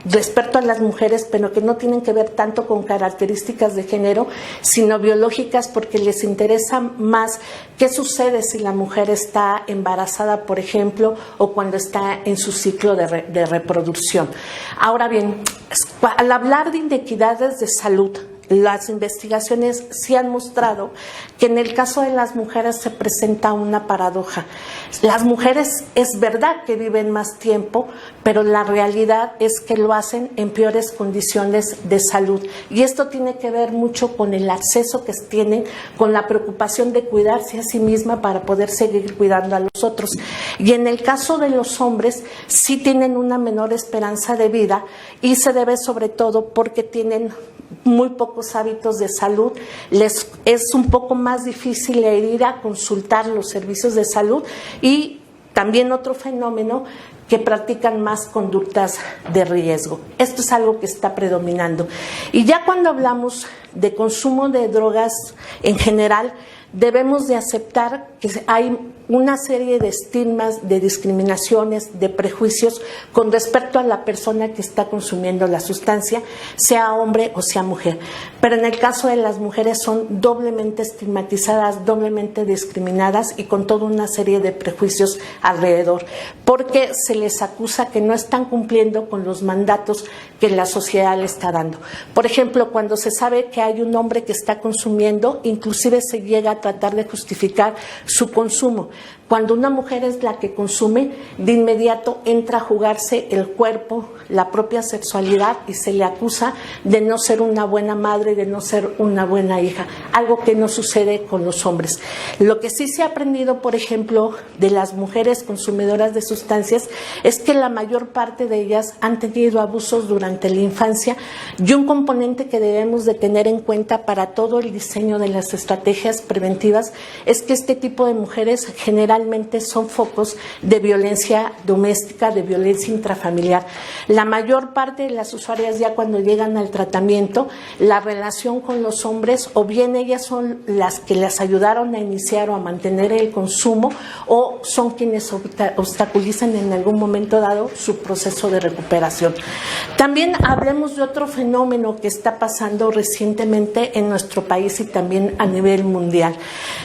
S8: respecto a las mujeres, pero que no tienen que ver tanto con características de género, sino biológicas, porque les interesa más qué sucede si la mujer está embarazada, por ejemplo, o cuando está en su ciclo de reproducción. Ahora bien, al hablar de inequidades de salud, las investigaciones sí han mostrado que en el caso de las mujeres se presenta una paradoja. Las mujeres es verdad que viven más tiempo, pero la realidad es que lo hacen en peores condiciones de salud. Y esto tiene que ver mucho con el acceso que tienen, con la preocupación de cuidarse a sí misma para poder seguir cuidando a los otros. Y en el caso de los hombres sí tienen una menor esperanza de vida, y se debe sobre todo porque tienen muy pocos hábitos de salud, les es un poco más difícil ir a consultar los servicios de salud, y también otro fenómeno, que practican más conductas de riesgo. Esto es algo que está predominando. Y ya cuando hablamos de consumo de drogas en general, debemos de aceptar que hay una serie de estigmas, de discriminaciones, de prejuicios con respecto a la persona que está consumiendo la sustancia, sea hombre o sea mujer. Pero en el caso de las mujeres son doblemente estigmatizadas, doblemente discriminadas y con toda una serie de prejuicios alrededor, porque se les acusa que no están cumpliendo con los mandatos que la sociedad le está dando. Por ejemplo, cuando se sabe que hay un hombre que está consumiendo, inclusive se llega a tratar de justificar su consumo. Cuando una mujer es la que consume, de inmediato entra a jugarse el cuerpo, la propia sexualidad, y se le acusa de no ser una buena madre, de no ser una buena hija, algo que no sucede con los hombres. Lo que sí se ha aprendido, por ejemplo, de las mujeres consumidoras de sustancias es que la mayor parte de ellas han tenido abusos durante la infancia, y un componente que debemos de tener en cuenta para todo el diseño de las estrategias preventivas es que este tipo de mujeres generalmente son focos de violencia doméstica, de violencia intrafamiliar. La mayor parte de las usuarias, ya cuando llegan al tratamiento, la relación con los hombres, o bien ellas son las que las ayudaron a iniciar o a mantener el consumo, o son quienes obstaculizan en algún momento dado su proceso de recuperación. También hablemos de otro fenómeno que está pasando recientemente en nuestro país y también a nivel mundial.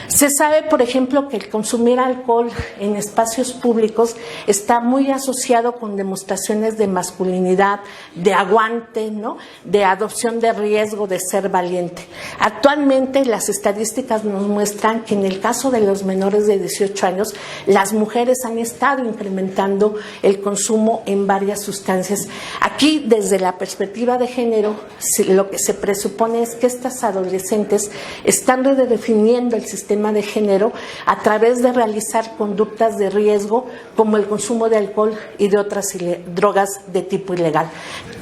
S8: Se sabe, por ejemplo, que el consumir alcohol en espacios públicos está muy asociado con demostraciones de masculinidad, de aguante, ¿no?, de adopción de riesgo, de ser valiente. Actualmente las estadísticas nos muestran que en el caso de los menores de 18 años, las mujeres han estado incrementando el consumo en varias sustancias. Aquí, desde la perspectiva de género, lo que se presupone es que estas adolescentes están redefiniendo el sistema de género a través de realizar conductas de riesgo como el consumo de alcohol y de otras drogas de tipo ilegal.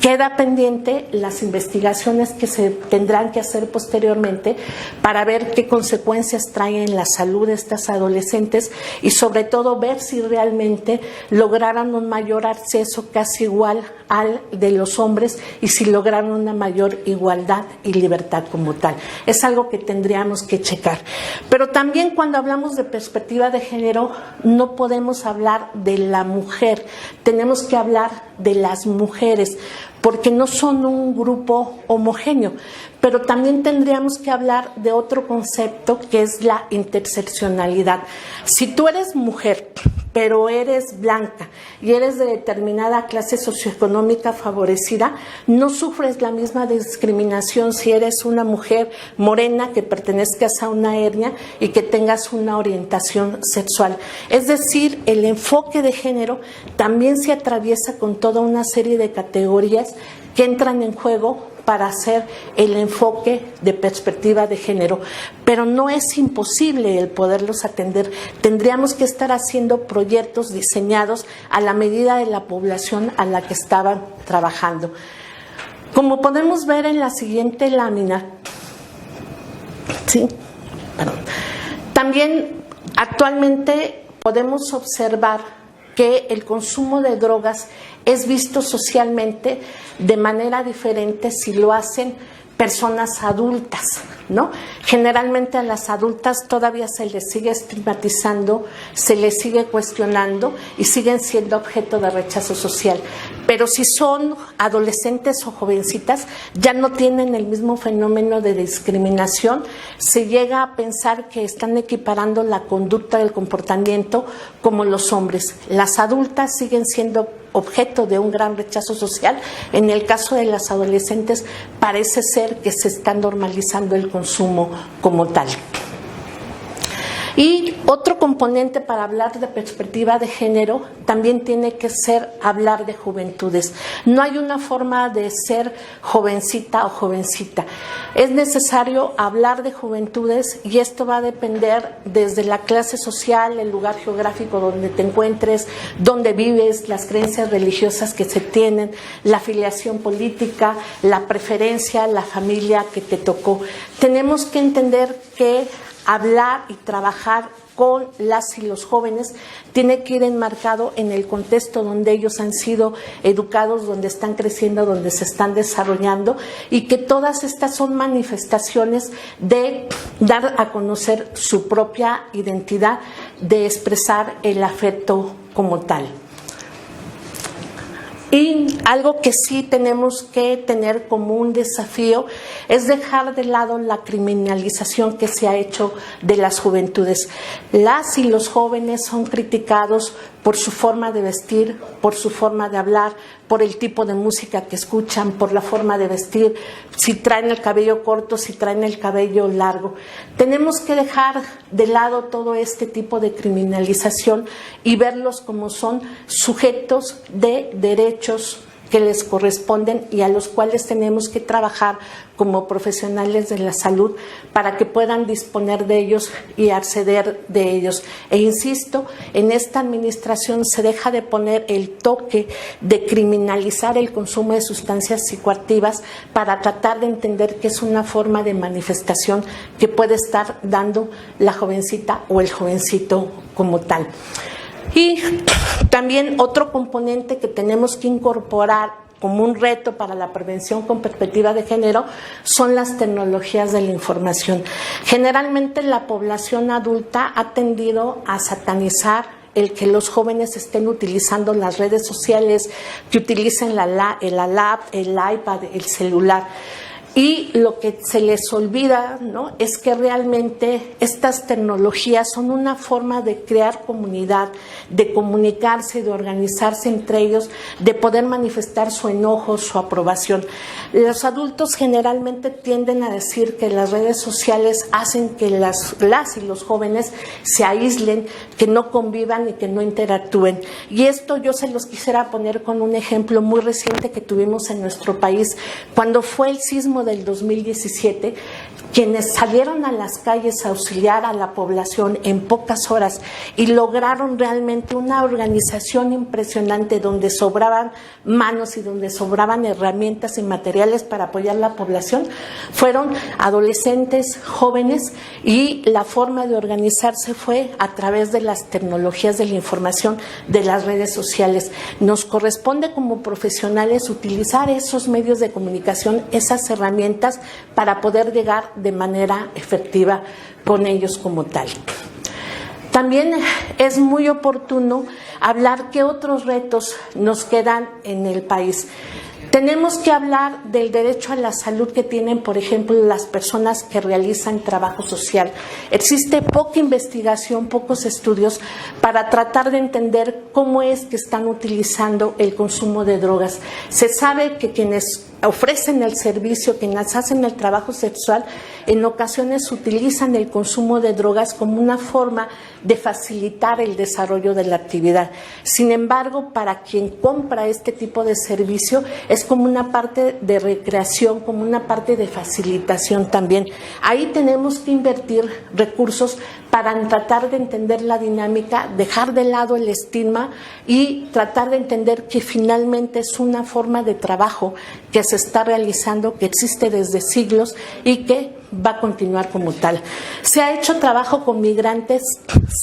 S8: Queda pendiente las investigaciones que se tendrán que hacer posteriormente para ver qué consecuencias traen en la salud de estas adolescentes y sobre todo ver si realmente lograran un mayor acceso casi igual al de los hombres y si lograron una mayor igualdad y libertad como tal. Es algo que tendríamos que checar. Pero también cuando hablamos de perspectiva de género no podemos hablar de la mujer, tenemos que hablar de las mujeres, porque no son un grupo homogéneo, pero también tendríamos que hablar de otro concepto que es la interseccionalidad. Si tú eres mujer, pero eres blanca y eres de determinada clase socioeconómica favorecida, no sufres la misma discriminación si eres una mujer morena que pertenezcas a una etnia y que tengas una orientación sexual. Es decir, el enfoque de género también se atraviesa con toda una serie de categorías que entran en juego para hacer el enfoque de perspectiva de género, pero no es imposible el poderlos atender. Tendríamos que estar haciendo proyectos diseñados a la medida de la población a la que estaban trabajando. Como podemos ver en la siguiente lámina, ¿sí? También actualmente podemos observar que el consumo de drogas es visto socialmente de manera diferente si lo hacen personas adultas, ¿no? Generalmente a las adultas todavía se les sigue estigmatizando, se les sigue cuestionando y siguen siendo objeto de rechazo social. Pero si son adolescentes o jovencitas, ya no tienen el mismo fenómeno de discriminación. Se llega a pensar que están equiparando la conducta del comportamiento como los hombres. Las adultas siguen siendo objeto de un gran rechazo social. En el caso de las adolescentes parece ser que se está normalizando el consumo como tal. Y otro componente para hablar de perspectiva de género también tiene que ser hablar de juventudes. No hay una forma de ser jovencita o jovencita. Es necesario hablar de juventudes y esto va a depender desde la clase social, el lugar geográfico donde te encuentres, donde vives, las creencias religiosas que se tienen, la afiliación política, la preferencia, la familia que te tocó. Tenemos que entender que hablar y trabajar con las y los jóvenes tiene que ir enmarcado en el contexto donde ellos han sido educados, donde están creciendo, donde se están desarrollando y que todas estas son manifestaciones de dar a conocer su propia identidad, de expresar el afecto como tal. Y algo que sí tenemos que tener como un desafío es dejar de lado la criminalización que se ha hecho de las juventudes. Las y los jóvenes son criticados por su forma de vestir, por su forma de hablar, por el tipo de música que escuchan, por la forma de vestir, si traen el cabello corto, si traen el cabello largo. Tenemos que dejar de lado todo este tipo de criminalización y verlos como son sujetos de derechos que les corresponden y a los cuales tenemos que trabajar como profesionales de la salud para que puedan disponer de ellos y acceder de ellos. E insisto, en esta administración se deja de poner el toque de criminalizar el consumo de sustancias psicoactivas para tratar de entender que es una forma de manifestación que puede estar dando la jovencita o el jovencito como tal. Y también otro componente que tenemos que incorporar como un reto para la prevención con perspectiva de género son las tecnologías de la información. Generalmente la población adulta ha tendido a satanizar el que los jóvenes estén utilizando las redes sociales, que utilicen el iPad, el celular. Y lo que se les olvida, ¿no?, es que realmente estas tecnologías son una forma de crear comunidad, de comunicarse, de organizarse entre ellos, de poder manifestar su enojo, su aprobación. Los adultos generalmente tienden a decir que las redes sociales hacen que las y los jóvenes se aíslen, que no convivan y que no interactúen. Y esto yo se los quisiera poner con un ejemplo muy reciente que tuvimos en nuestro país. Cuando fue el sismo del 2017, quienes salieron a las calles a auxiliar a la población en pocas horas y lograron realmente una organización impresionante donde sobraban manos y donde sobraban herramientas y materiales para apoyar a la población, fueron adolescentes, jóvenes, y la forma de organizarse fue a través de las tecnologías de la información, de las redes sociales. Nos corresponde como profesionales utilizar esos medios de comunicación, esas herramientas, para poder llegar de manera efectiva con ellos como tal. También es muy oportuno hablar qué otros retos nos quedan en el país. Tenemos que hablar del derecho a la salud que tienen, por ejemplo, las personas que realizan trabajo social. Existe poca investigación, pocos estudios para tratar de entender cómo es que están utilizando el consumo de drogas. Se sabe que quienes ofrecen el servicio, quienes hacen el trabajo sexual, en ocasiones utilizan el consumo de drogas como una forma de facilitar el desarrollo de la actividad. Sin embargo, para quien compra este tipo de servicio, es como una parte de recreación, como una parte de facilitación también. Ahí tenemos que invertir recursos para tratar de entender la dinámica, dejar de lado el estigma y tratar de entender que finalmente es una forma de trabajo que se está realizando, que existe desde siglos y que va a continuar como tal. ¿Se ha hecho trabajo con migrantes?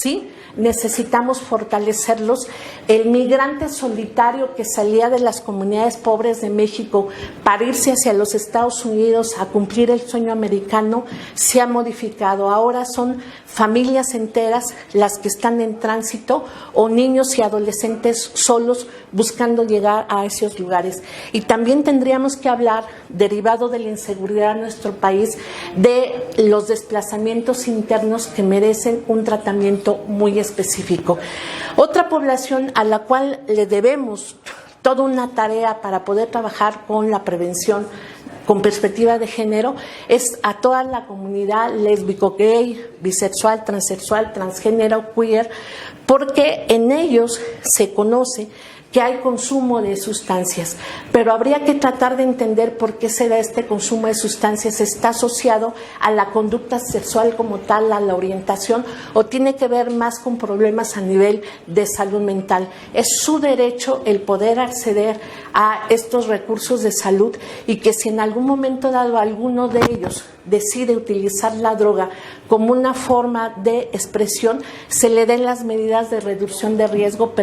S8: Sí. Necesitamos fortalecerlos. El migrante solitario que salía de las comunidades pobres de México para irse hacia los Estados Unidos a cumplir el sueño americano se ha modificado. Ahora son familias enteras las que están en tránsito, o niños y adolescentes solos buscando llegar a esos lugares. Y también tendríamos que hablar, derivado de la inseguridad en nuestro país, de los desplazamientos internos que merecen un tratamiento muy específico. Otra población a la cual le debemos toda una tarea para poder trabajar con la prevención con perspectiva de género es a toda la comunidad lésbico, gay, bisexual, transexual, transgénero, queer, porque en ellos se conoce que hay consumo de sustancias, pero habría que tratar de entender por qué se da este consumo de sustancias. ¿Está asociado a la conducta sexual como tal, a la orientación, o tiene que ver más con problemas a nivel de salud mental? Es su derecho el poder acceder a estos recursos de salud, y que si en algún momento dado alguno de ellos decide utilizar la droga como una forma de expresión, se le den las medidas de reducción de riesgo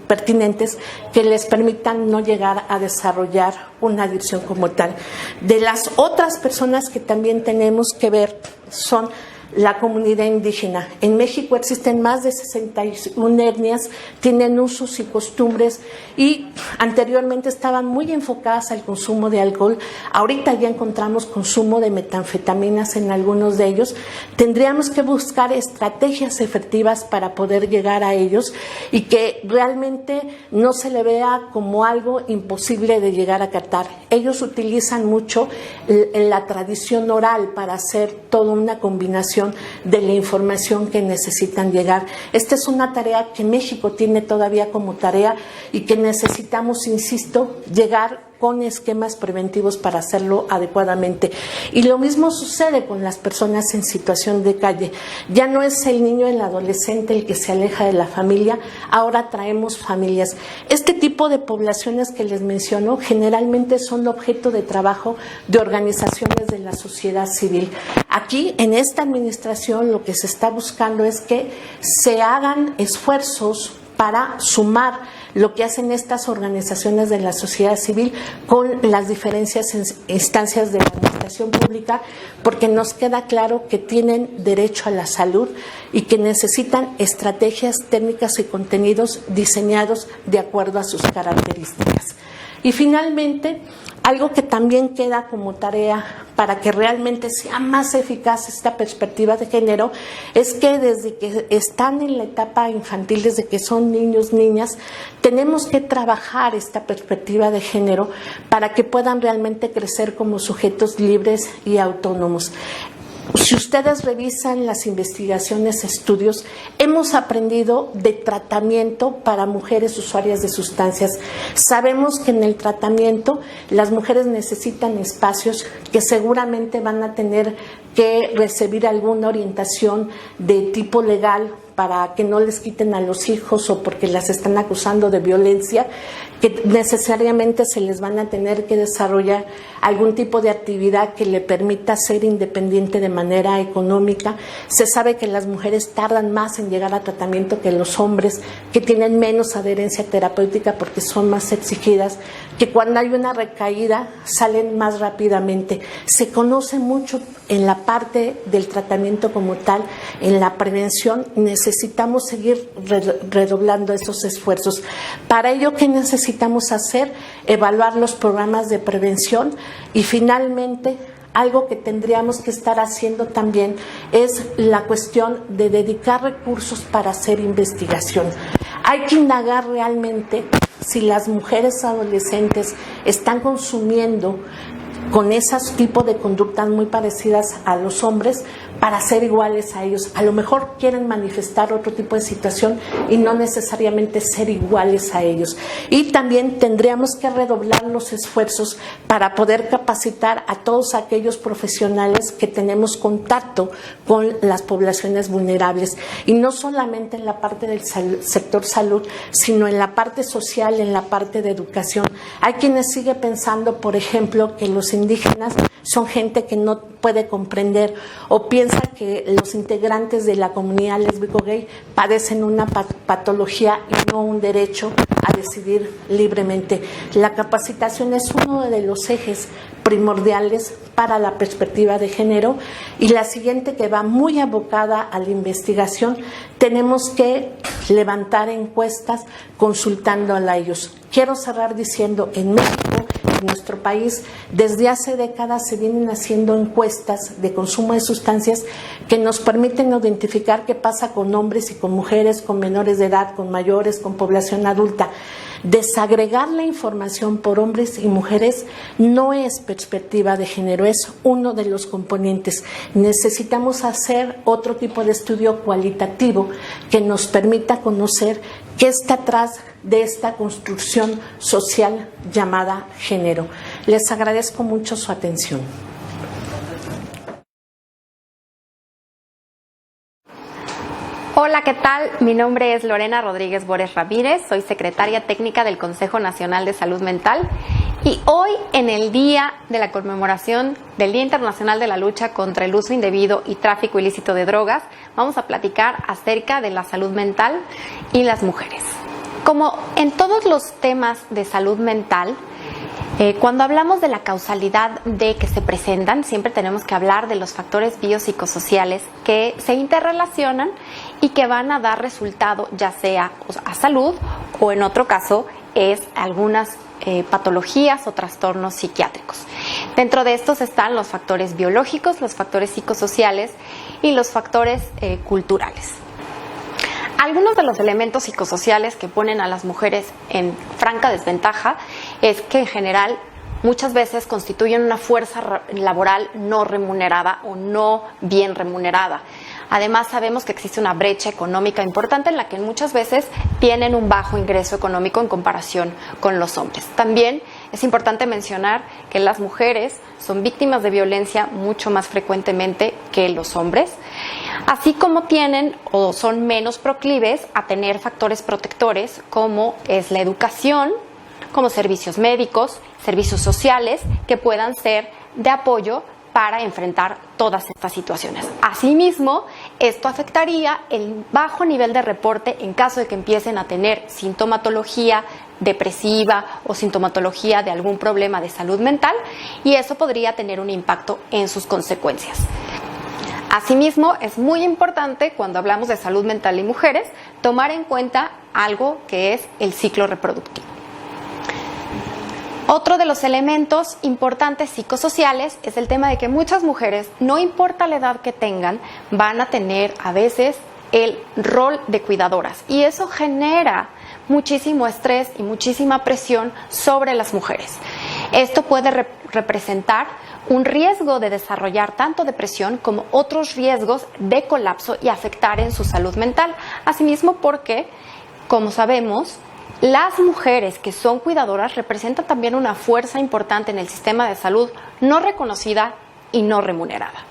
S8: pertinentes que les permitan no llegar a desarrollar una adicción como tal. De las otras personas que también tenemos que ver son la comunidad indígena. En México existen más de 61 etnias, tienen usos y costumbres, y anteriormente estaban muy enfocadas al consumo de alcohol. Ahorita ya encontramos consumo de metanfetaminas en algunos de ellos. Tendríamos que buscar estrategias efectivas para poder llegar a ellos y que realmente no se le vea como algo imposible de llegar a captar. Ellos utilizan mucho la tradición oral para hacer toda una combinación de la información que necesitan llegar. Esta es una tarea que México tiene todavía como tarea y que necesitamos, insisto, llegar con esquemas preventivos para hacerlo adecuadamente. Y lo mismo sucede con las personas en situación de calle. Ya no es el niño, el adolescente el que se aleja de la familia, ahora traemos familias. Este tipo de poblaciones que les menciono generalmente son objeto de trabajo de organizaciones de la sociedad civil. Aquí, en esta administración, lo que se está buscando es que se hagan esfuerzos para sumar lo que hacen estas organizaciones de la sociedad civil con las diferentes instancias de la administración pública, porque nos queda claro que tienen derecho a la salud y que necesitan estrategias, técnicas y contenidos diseñados de acuerdo a sus características. Y finalmente, algo que también queda como tarea para que realmente sea más eficaz esta perspectiva de género es que desde que están en la etapa infantil, desde que son niños, niñas, tenemos que trabajar esta perspectiva de género para que puedan realmente crecer como sujetos libres y autónomos. Si ustedes revisan las investigaciones, estudios, hemos aprendido de tratamiento para mujeres usuarias de sustancias. Sabemos que en el tratamiento las mujeres necesitan espacios que seguramente van a tener que recibir alguna orientación de tipo legal para que no les quiten a los hijos o porque las están acusando de violencia, que necesariamente se les van a tener que desarrollar algún tipo de actividad que le permita ser independiente de manera económica. Se sabe que las mujeres tardan más en llegar a tratamiento que los hombres, que tienen menos adherencia terapéutica porque son más exigidas, que cuando hay una recaída salen más rápidamente. Se conoce mucho en la parte del tratamiento como tal, en la prevención. Necesitamos seguir redoblando esos esfuerzos. Para ello, ¿qué necesitamos hacer? Evaluar los programas de prevención y finalmente algo que tendríamos que estar haciendo también es la cuestión de dedicar recursos para hacer investigación. Hay que indagar realmente si las mujeres adolescentes están consumiendo con esos tipos de conductas muy parecidas a los hombres para ser iguales a ellos. A lo mejor quieren manifestar otro tipo de situación y no necesariamente ser iguales a ellos. Y también tendríamos que redoblar los esfuerzos para poder capacitar a todos aquellos profesionales que tenemos contacto con las poblaciones vulnerables. Y no solamente en la parte del sector salud, sino en la parte social, en la parte de educación. Hay quienes siguen pensando, por ejemplo, que los indígenas son gente que no puede comprender o piensa que los integrantes de la comunidad lésbico-gay padecen una patología y no un derecho a decidir libremente. La capacitación es uno de los ejes primordiales para la perspectiva de género y la siguiente, que va muy abocada a la investigación, tenemos que levantar encuestas consultando a ellos. Quiero cerrar diciendo, en México, en nuestro país, desde hace décadas se vienen haciendo encuestas de consumo de sustancias que nos permiten identificar qué pasa con hombres y con mujeres, con menores de edad, con mayores, con población adulta. Desagregar la información por hombres y mujeres no es perspectiva de género, es uno de los componentes. Necesitamos hacer otro tipo de estudio cualitativo que nos permita conocer qué está atrás de esta construcción social llamada género. Les agradezco mucho su atención.
S9: Hola, ¿qué tal? Mi nombre es Lorena Rodríguez Bores Ramírez, soy secretaria técnica del Consejo Nacional de Salud Mental y hoy, en el día de la conmemoración del Día Internacional de la Lucha contra el Uso Indebido y Tráfico Ilícito de Drogas, vamos a platicar acerca de la salud mental y las mujeres. Como en todos los temas de salud mental, cuando hablamos de la causalidad de que se presentan, siempre tenemos que hablar de los factores biopsicosociales que se interrelacionan y que van a dar resultado ya sea a salud o en otro caso es algunas patologías o trastornos psiquiátricos. Dentro de estos están los factores biológicos, los factores psicosociales y los factores culturales. Algunos de los elementos psicosociales que ponen a las mujeres en franca desventaja es que en general muchas veces constituyen una fuerza laboral no remunerada o no bien remunerada. Además, sabemos que existe una brecha económica importante en la que muchas veces tienen un bajo ingreso económico en comparación con los hombres. También es importante mencionar que las mujeres son víctimas de violencia mucho más frecuentemente que los hombres, así como tienen o son menos proclives a tener factores protectores como es la educación, como servicios médicos, servicios sociales que puedan ser de apoyo para enfrentar todas estas situaciones. Asimismo, esto afectaría el bajo nivel de reporte en caso de que empiecen a tener sintomatología depresiva o sintomatología de algún problema de salud mental y eso podría tener un impacto en sus consecuencias. Asimismo, es muy importante cuando hablamos de salud mental y mujeres tomar en cuenta algo que es el ciclo reproductivo. Otro de los elementos importantes psicosociales es el tema de que muchas mujeres, no importa la edad que tengan, van a tener a veces el rol de cuidadoras y eso genera muchísimo estrés y muchísima presión sobre las mujeres. Esto puede representar un riesgo de desarrollar tanto depresión como otros riesgos de colapso y afectar en su salud mental. Asimismo, porque, como sabemos, las mujeres que son cuidadoras representan también una fuerza importante en el sistema de salud no reconocida y no remunerada.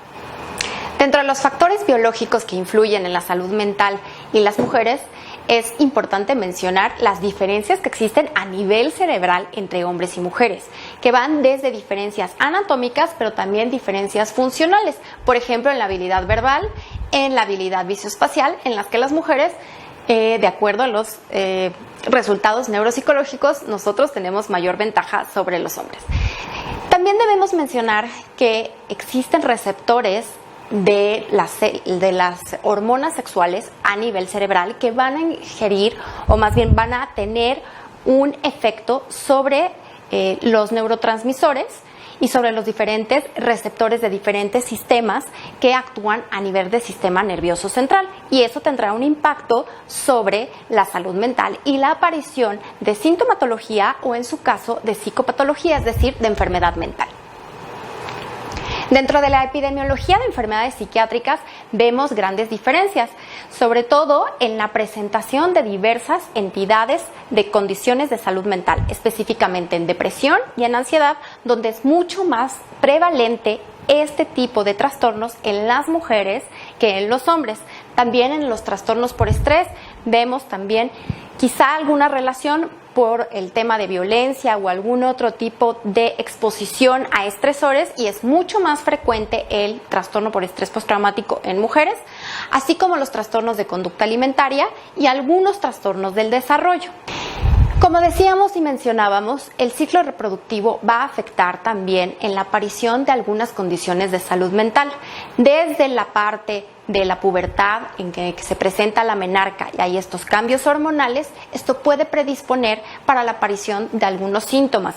S9: Dentro de los factores biológicos que influyen en la salud mental y las mujeres, es importante mencionar las diferencias que existen a nivel cerebral entre hombres y mujeres, que van desde diferencias anatómicas, pero también diferencias funcionales. Por ejemplo, en la habilidad verbal, en la habilidad visoespacial, en las que las mujeres, de acuerdo a los resultados neuropsicológicos, nosotros tenemos mayor ventaja sobre los hombres. También debemos mencionar que existen receptores de las hormonas sexuales a nivel cerebral que van a ingerir o más bien van a tener un efecto sobre los neurotransmisores y sobre los diferentes receptores de diferentes sistemas que actúan a nivel del sistema nervioso central y eso tendrá un impacto sobre la salud mental y la aparición de sintomatología o en su caso de psicopatología, es decir, de enfermedad mental. Dentro de la epidemiología de enfermedades psiquiátricas vemos grandes diferencias, sobre todo en la presentación de diversas entidades de condiciones de salud mental, específicamente en depresión y en ansiedad, donde es mucho más prevalente este tipo de trastornos en las mujeres que en los hombres. También en los trastornos por estrés vemos también quizá alguna relación por el tema de violencia o algún otro tipo de exposición a estresores y es mucho más frecuente el trastorno por estrés postraumático en mujeres, así como los trastornos de conducta alimentaria y algunos trastornos del desarrollo. Como decíamos y mencionábamos, el ciclo reproductivo va a afectar también en la aparición de algunas condiciones de salud mental, desde la parte de la pubertad en que se presenta la menarca y hay estos cambios hormonales, esto puede predisponer para la aparición de algunos síntomas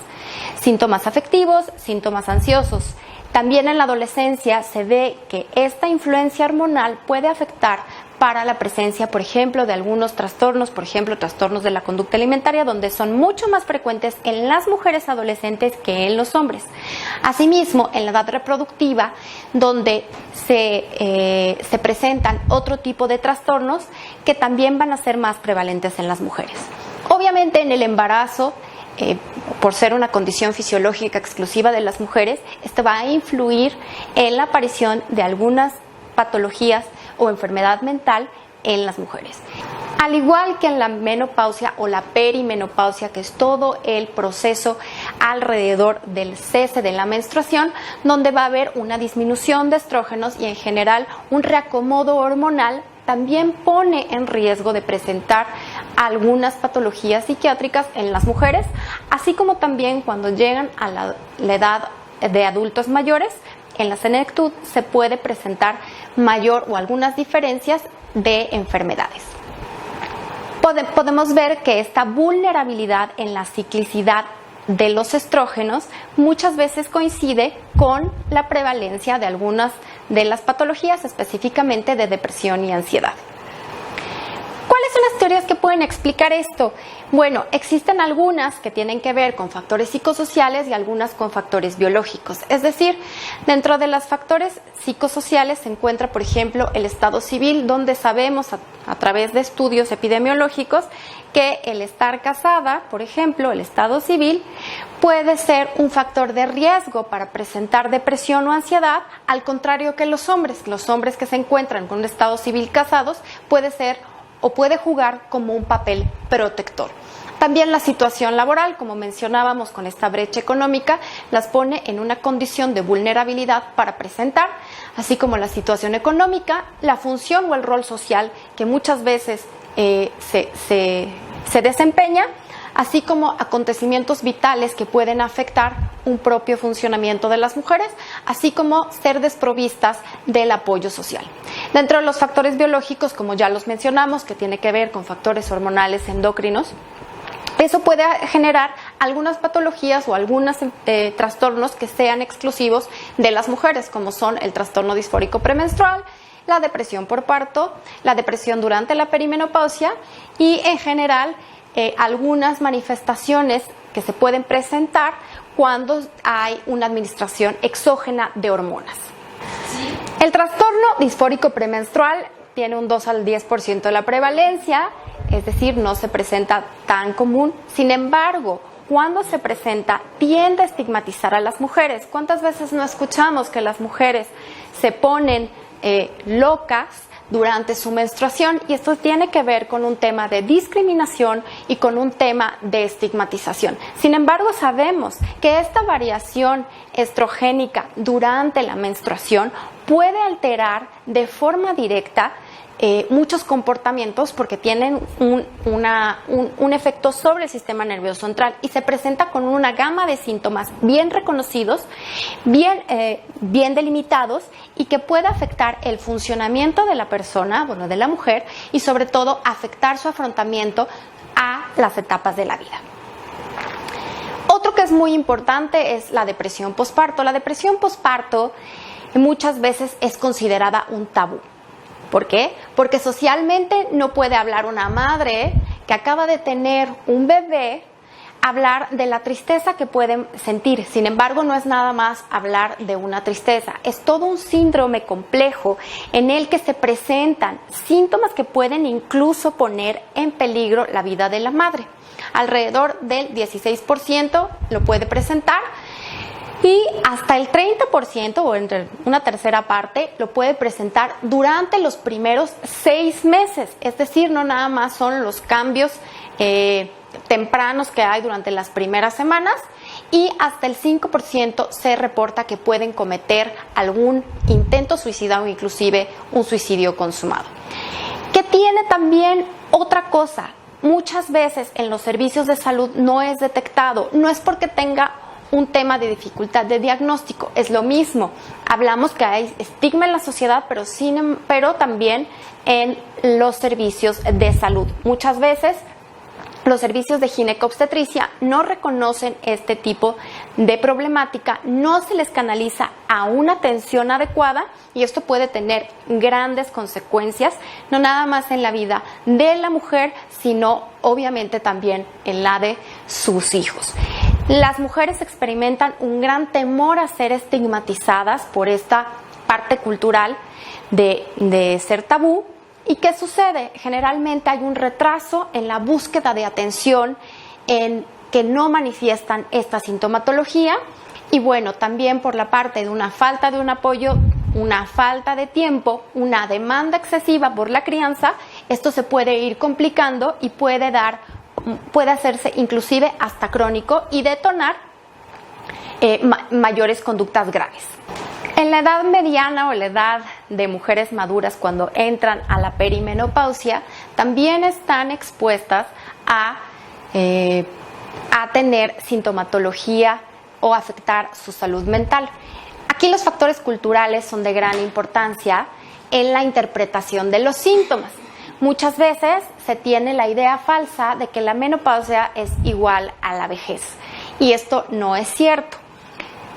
S9: afectivos, síntomas ansiosos. También en la adolescencia se ve que esta influencia hormonal puede afectar para la presencia, por ejemplo, de algunos trastornos, por ejemplo, trastornos de la conducta alimentaria, donde son mucho más frecuentes en las mujeres adolescentes que en los hombres. Asimismo, en la edad reproductiva, donde se presentan otro tipo de trastornos que también van a ser más prevalentes en las mujeres. Obviamente, en el embarazo, por ser una condición fisiológica exclusiva de las mujeres, esto va a influir en la aparición de algunas patologías o enfermedad mental en las mujeres. Al igual que en la menopausia o la perimenopausia, que es todo el proceso alrededor del cese de la menstruación, donde va a haber una disminución de estrógenos y en general un reacomodo hormonal, también pone en riesgo de presentar algunas patologías psiquiátricas en las mujeres, así como también cuando llegan a la edad de adultos mayores, en la senectud se puede presentar mayor o algunas diferencias de enfermedades. Podemos ver que esta vulnerabilidad en la ciclicidad de los estrógenos muchas veces coincide con la prevalencia de algunas de las patologías, específicamente de depresión y ansiedad. ¿Cuáles son las teorías que pueden explicar esto? Bueno, existen algunas que tienen que ver con factores psicosociales y algunas con factores biológicos. Es decir, dentro de los factores psicosociales se encuentra, por ejemplo, el estado civil, donde sabemos a través de estudios epidemiológicos que el estar casada, por ejemplo, el estado civil, puede ser un factor de riesgo para presentar depresión o ansiedad, al contrario que los hombres que se encuentran con un estado civil casados puede ser o puede jugar como un papel protector. También la situación laboral, como mencionábamos con esta brecha económica, las pone en una condición de vulnerabilidad para presentar, así como la situación económica, la función o el rol social que muchas veces se desempeña, así como acontecimientos vitales que pueden afectar un propio funcionamiento de las mujeres, así como ser desprovistas del apoyo social. Dentro de los factores biológicos, como ya los mencionamos, que tiene que ver con factores hormonales endocrinos, eso puede generar algunas patologías o algunos trastornos que sean exclusivos de las mujeres, como son el trastorno disfórico premenstrual, la depresión por parto, la depresión durante la perimenopausia y en general algunas manifestaciones que se pueden presentar cuando hay una administración exógena de hormonas. El trastorno disfórico premenstrual tiene un 2 al 10% de la prevalencia, es decir, no se presenta tan común. Sin embargo, cuando se presenta, tiende a estigmatizar a las mujeres. ¿Cuántas veces no escuchamos que las mujeres se ponen locas durante su menstruación? Y esto tiene que ver con un tema de discriminación y con un tema de estigmatización. Sin embargo, sabemos que esta variación estrogénica durante la menstruación puede alterar de forma directa muchos comportamientos porque tienen un efecto sobre el sistema nervioso central y se presenta con una gama de síntomas bien reconocidos, bien delimitados y que puede afectar el funcionamiento de la persona, bueno, de la mujer, y sobre todo afectar su afrontamiento a las etapas de la vida. Otro que es muy importante es la depresión posparto. La depresión posparto muchas veces es considerada un tabú. ¿Por qué? Porque socialmente no puede hablar una madre que acaba de tener un bebé, hablar de la tristeza que pueden sentir. Sin embargo, no es nada más hablar de una tristeza, es todo un síndrome complejo en el que se presentan síntomas que pueden incluso poner en peligro la vida de la madre. Alrededor del 16% lo puede presentar. Y hasta el 30% o entre una tercera parte lo puede presentar durante los primeros 6 meses. Es decir, no nada más son los cambios tempranos que hay durante las primeras semanas y hasta el 5% se reporta que pueden cometer algún intento suicida o inclusive un suicidio consumado. ¿Qué tiene también otra cosa? Muchas veces en los servicios de salud no es detectado, no es porque tenga un tema de dificultad de diagnóstico, es lo mismo. Hablamos que hay estigma en la sociedad, pero también en los servicios de salud. Muchas veces los servicios de ginecobstetricia no reconocen este tipo de problemática, no se les canaliza a una atención adecuada y esto puede tener grandes consecuencias, no nada más en la vida de la mujer, sino obviamente también en la de sus hijos. Las mujeres experimentan un gran temor a ser estigmatizadas por esta parte cultural de ser tabú. ¿Y qué sucede? Generalmente hay un retraso en la búsqueda de atención, en que no manifiestan esta sintomatología y bueno, también por la parte de una falta de un apoyo, una falta de tiempo, una demanda excesiva por la crianza, esto se puede ir complicando y puede hacerse inclusive hasta crónico y detonar mayores conductas graves. En la edad mediana o la edad de mujeres maduras cuando entran a la perimenopausia también están expuestas a tener sintomatología o afectar su salud mental. Aquí los factores culturales son de gran importancia en la interpretación de los síntomas. Muchas veces se tiene la idea falsa de que la menopausia es igual a la vejez y esto no es cierto.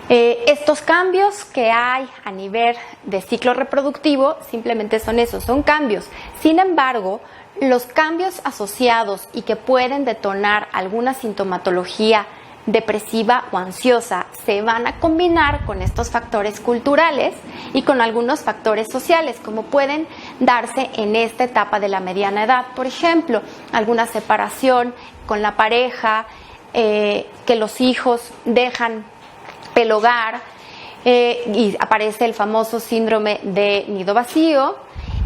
S9: Estos cambios que hay a nivel de ciclo reproductivo simplemente son esos, son cambios. Sin embargo, los cambios asociados y que pueden detonar alguna sintomatología depresiva o ansiosa se van a combinar con estos factores culturales y con algunos factores sociales, como pueden darse en esta etapa de la mediana edad. Por ejemplo, alguna separación con la pareja, que los hijos dejan el hogar y aparece el famoso síndrome de nido vacío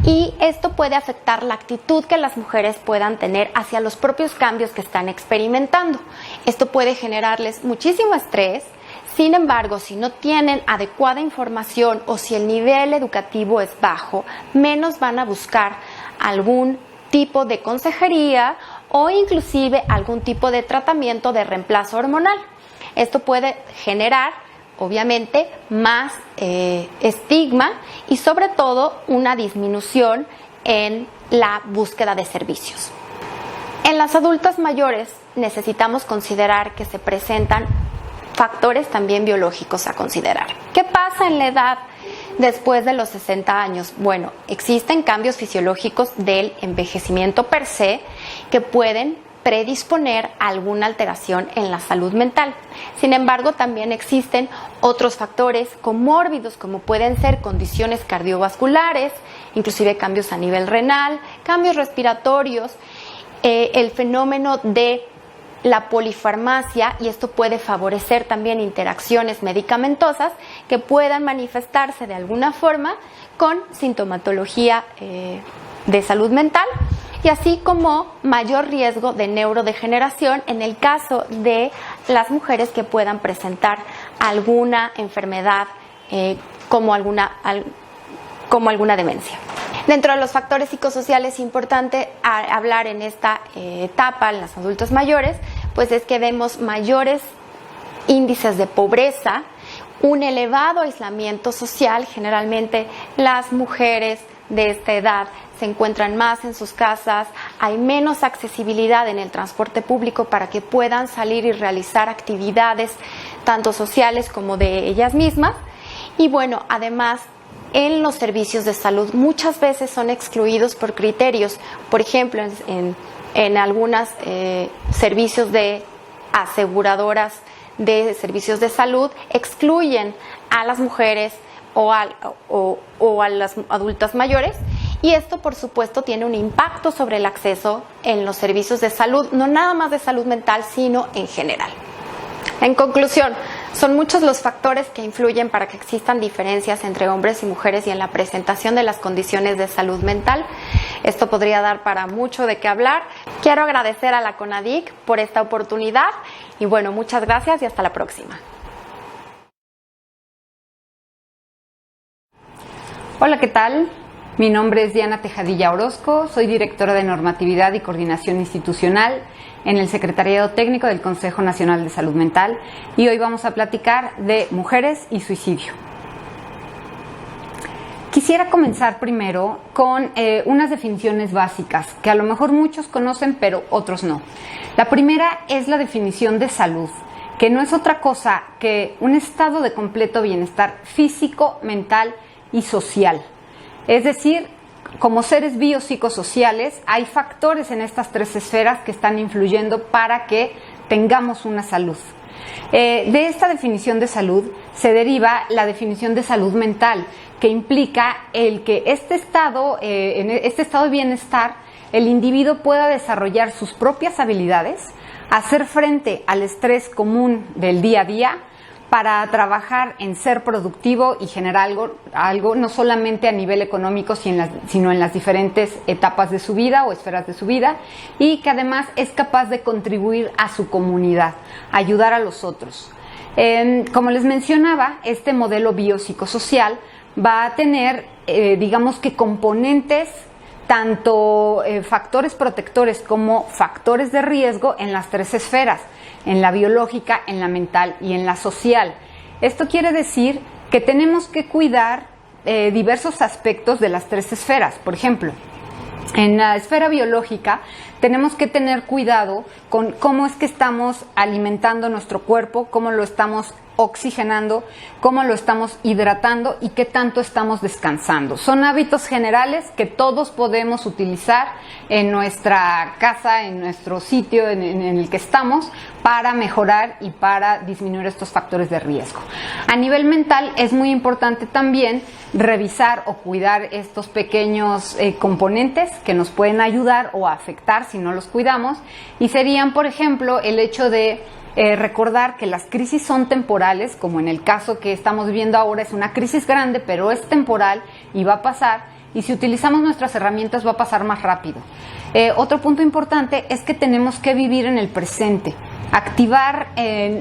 S9: y esto puede afectar la actitud que las mujeres puedan tener hacia los propios cambios que están experimentando. Esto puede generarles muchísimo estrés. Sin embargo, si no tienen adecuada información o si el nivel educativo es bajo, menos van a buscar algún tipo de consejería o inclusive algún tipo de tratamiento de reemplazo hormonal. Esto puede generar, obviamente, más estigma y sobre todo una disminución en la búsqueda de servicios. En las adultas mayores necesitamos considerar que se presentan factores también biológicos a considerar. ¿Qué pasa en la edad después de los 60 años? Bueno, existen cambios fisiológicos del envejecimiento per se que pueden predisponer a alguna alteración en la salud mental. Sin embargo, también existen otros factores comórbidos como pueden ser condiciones cardiovasculares, inclusive cambios a nivel renal, cambios respiratorios, el fenómeno de la polifarmacia, y esto puede favorecer también interacciones medicamentosas que puedan manifestarse de alguna forma con sintomatología de salud mental, y así como mayor riesgo de neurodegeneración en el caso de las mujeres que puedan presentar alguna enfermedad como alguna demencia. Dentro de los factores psicosociales es importante hablar en esta etapa, en los adultos mayores, pues es que vemos mayores índices de pobreza, un elevado aislamiento social. Generalmente las mujeres de esta edad se encuentran más en sus casas, hay menos accesibilidad en el transporte público para que puedan salir y realizar actividades tanto sociales como de ellas mismas. Y bueno, además en los servicios de salud muchas veces son excluidos por criterios, por ejemplo, en algunos servicios de aseguradoras de servicios de salud excluyen a las mujeres o a las adultas mayores, y esto por supuesto tiene un impacto sobre el acceso en los servicios de salud, no nada más de salud mental, sino en general. En conclusión, son muchos los factores que influyen para que existan diferencias entre hombres y mujeres y en la presentación de las condiciones de salud mental. Esto podría dar para mucho de qué hablar. Quiero agradecer a la CONADIC por esta oportunidad y bueno, muchas gracias y hasta la próxima.
S10: Hola, ¿qué tal? Mi nombre es Diana Tejadilla Orozco, soy directora de Normatividad y Coordinación Institucional en el Secretariado Técnico del Consejo Nacional de Salud Mental y hoy vamos a platicar de mujeres y suicidio. Quisiera comenzar primero con unas definiciones básicas que a lo mejor muchos conocen pero otros no. La primera es la definición de salud, que no es otra cosa que un estado de completo bienestar físico, mental y social. Es decir, como seres biopsicosociales, hay factores en estas tres esferas que están influyendo para que tengamos una salud. De esta definición de salud se deriva la definición de salud mental, que implica el que en este estado de bienestar el individuo pueda desarrollar sus propias habilidades, hacer frente al estrés común del día a día, para trabajar en ser productivo y generar algo no solamente a nivel económico, sino en las diferentes etapas de su vida o esferas de su vida, y que además es capaz de contribuir a su comunidad, ayudar a los otros. Como les mencionaba, este modelo biopsicosocial va a tener, digamos que componentes, tanto factores protectores como factores de riesgo en las tres esferas, en la biológica, en la mental y en la social. Esto quiere decir que tenemos que cuidar diversos aspectos de las tres esferas. Por ejemplo, en la esfera biológica tenemos que tener cuidado con cómo es que estamos alimentando nuestro cuerpo, cómo lo estamos oxigenando, cómo lo estamos hidratando y qué tanto estamos descansando. Son hábitos generales que todos podemos utilizar en nuestra casa, en nuestro sitio en el que estamos, para mejorar y para disminuir estos factores de riesgo. A nivel mental es muy importante también revisar o cuidar estos pequeños componentes que nos pueden ayudar o afectar si no los cuidamos, y serían, por ejemplo, el hecho de recordar que las crisis son temporales, como en el caso que estamos viviendo ahora. Es una crisis grande, pero es temporal y va a pasar, y si utilizamos nuestras herramientas va a pasar más rápido. Otro punto importante es que tenemos que vivir en el presente, activar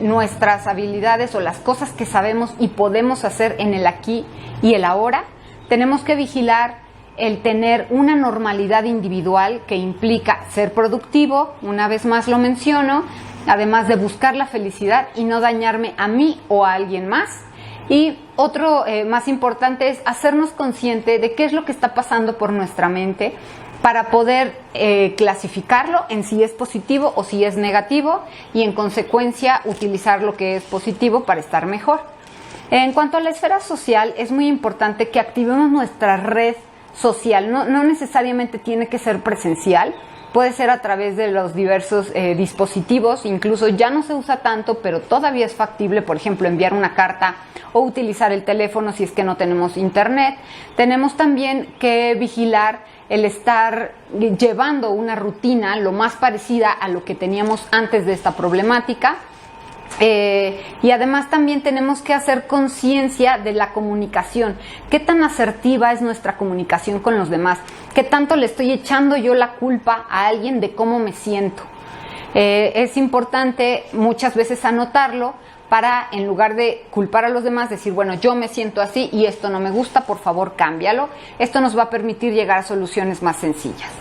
S10: nuestras habilidades o las cosas que sabemos y podemos hacer en el aquí y el ahora. Tenemos que vigilar el tener una normalidad individual que implica ser productivo, una vez más lo menciono, además de buscar la felicidad y no dañarme a mí o a alguien más. Y otro más importante es hacernos consciente de qué es lo que está pasando por nuestra mente para poder clasificarlo en si es positivo o si es negativo y en consecuencia utilizar lo que es positivo para estar mejor. En cuanto a la esfera social, es muy importante que activemos nuestra red social, no necesariamente tiene que ser presencial, puede ser a través de los diversos dispositivos, incluso ya no se usa tanto, pero todavía es factible, por ejemplo, enviar una carta o utilizar el teléfono si es que no tenemos internet. Tenemos también que vigilar el estar llevando una rutina lo más parecida a lo que teníamos antes de esta problemática. Y además también tenemos que hacer conciencia de la comunicación. ¿Qué tan asertiva es nuestra comunicación con los demás? ¿Qué tanto le estoy echando yo la culpa a alguien de cómo me siento? Es importante muchas veces anotarlo para, en lugar de culpar a los demás, decir, bueno, yo me siento así y esto no me gusta, por favor cámbialo. Esto nos va a permitir llegar a soluciones más sencillas.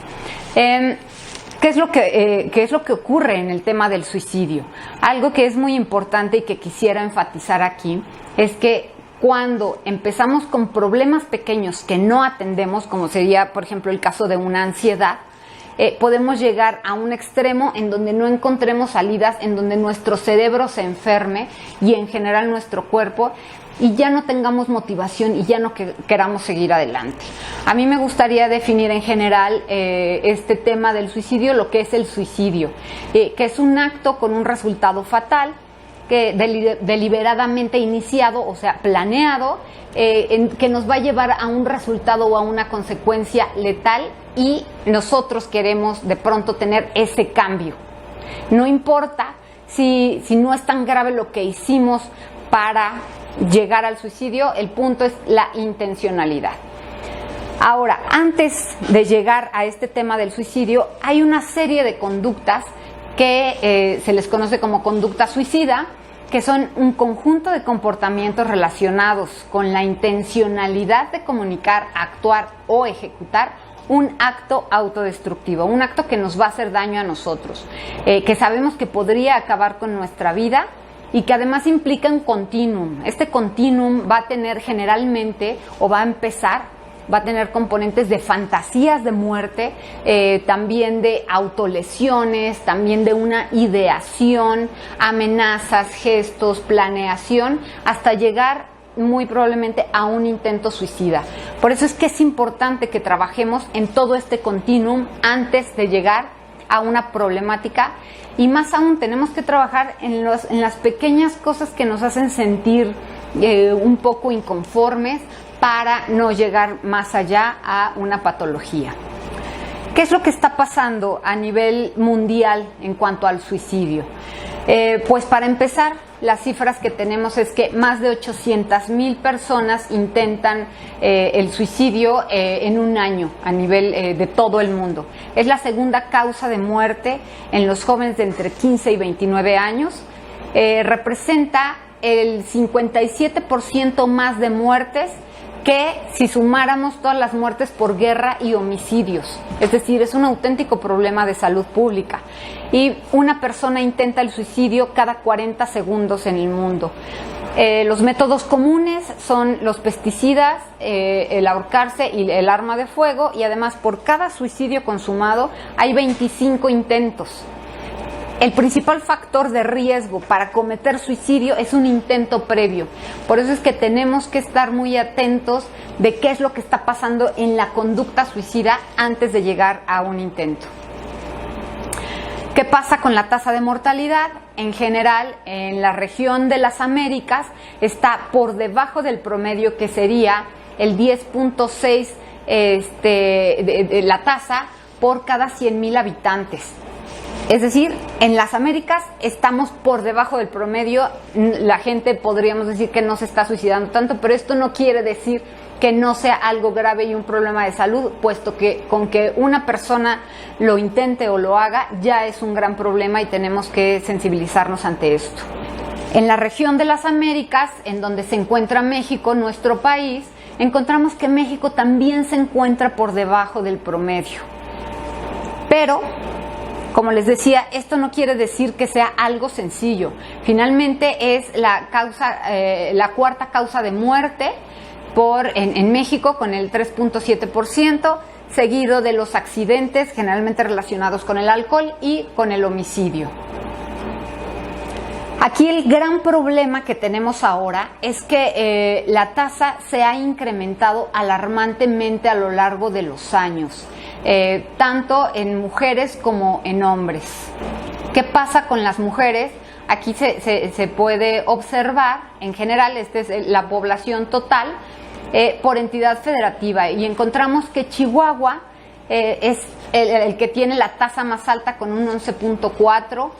S10: ¿Qué es lo que ocurre en el tema del suicidio? Algo que es muy importante y que quisiera enfatizar aquí es que cuando empezamos con problemas pequeños que no atendemos, como sería, por ejemplo, el caso de una ansiedad, podemos llegar a un extremo en donde no encontremos salidas, en donde nuestro cerebro se enferme y en general nuestro cuerpo, y ya no tengamos motivación y ya no queramos seguir adelante. A mí me gustaría definir en general este tema del suicidio, lo que es el suicidio, que es un acto con un resultado fatal, que deliberadamente iniciado, o sea, planeado, que nos va a llevar a un resultado o a una consecuencia letal, y nosotros queremos de pronto tener ese cambio. No importa si no es tan grave lo que hicimos para llegar al suicidio, el punto es la intencionalidad. Ahora, antes de llegar a este tema del suicidio, hay una serie de conductas que se les conoce como conducta suicida, que son un conjunto de comportamientos relacionados con la intencionalidad de comunicar, actuar o ejecutar un acto autodestructivo, un acto que nos va a hacer daño a nosotros, que sabemos que podría acabar con nuestra vida y que además implica un continuum. Este continuum va a tener generalmente, o va a empezar, va a tener componentes de fantasías de muerte, también de autolesiones, también de una ideación, amenazas, gestos, planeación, hasta llegar muy probablemente a un intento suicida. Por eso es que es importante que trabajemos en todo este continuum antes de llegar a una problemática, y más aún tenemos que trabajar en las pequeñas cosas que nos hacen sentir un poco inconformes para no llegar más allá a una patología. ¿Qué es lo que está pasando a nivel mundial en cuanto al suicidio? Pues para empezar, las cifras que tenemos es que más de 800,000 personas intentan el suicidio en un año a nivel de todo el mundo. Es la segunda causa de muerte en los jóvenes de entre 15 y 29 años. Representa el 57% más de muertes que si sumáramos todas las muertes por guerra y homicidios. Es decir, es un auténtico problema de salud pública. Y una persona intenta el suicidio cada 40 segundos en el mundo. Los métodos comunes son los pesticidas, el ahorcarse y el arma de fuego, y además por cada suicidio consumado hay 25 intentos. El principal factor de riesgo para cometer suicidio es un intento previo. Por eso es que tenemos que estar muy atentos de qué es lo que está pasando en la conducta suicida antes de llegar a un intento. ¿Qué pasa con la tasa de mortalidad? En general, en la región de las Américas está por debajo del promedio, que sería el 10.6 de la tasa por cada 100,000 habitantes. Es decir, en las Américas estamos por debajo del promedio. La gente podríamos decir que no se está suicidando tanto, pero esto no quiere decir que no sea algo grave y un problema de salud, puesto que con que una persona lo intente o lo haga ya es un gran problema y tenemos que sensibilizarnos ante esto. En la región de las Américas, en donde se encuentra México, nuestro país, encontramos que México también se encuentra por debajo del promedio. Pero, como les decía, esto no quiere decir que sea algo sencillo. Finalmente es la cuarta causa de muerte en México, con el 3.7%, seguido de los accidentes generalmente relacionados con el alcohol y con el homicidio. Aquí el gran problema que tenemos ahora es que la tasa se ha incrementado alarmantemente a lo largo de los años, tanto en mujeres como en hombres. ¿Qué pasa con las mujeres? Aquí se puede observar, en general, esta es la población total, por entidad federativa, y encontramos que Chihuahua es el que tiene la tasa más alta con un 11.4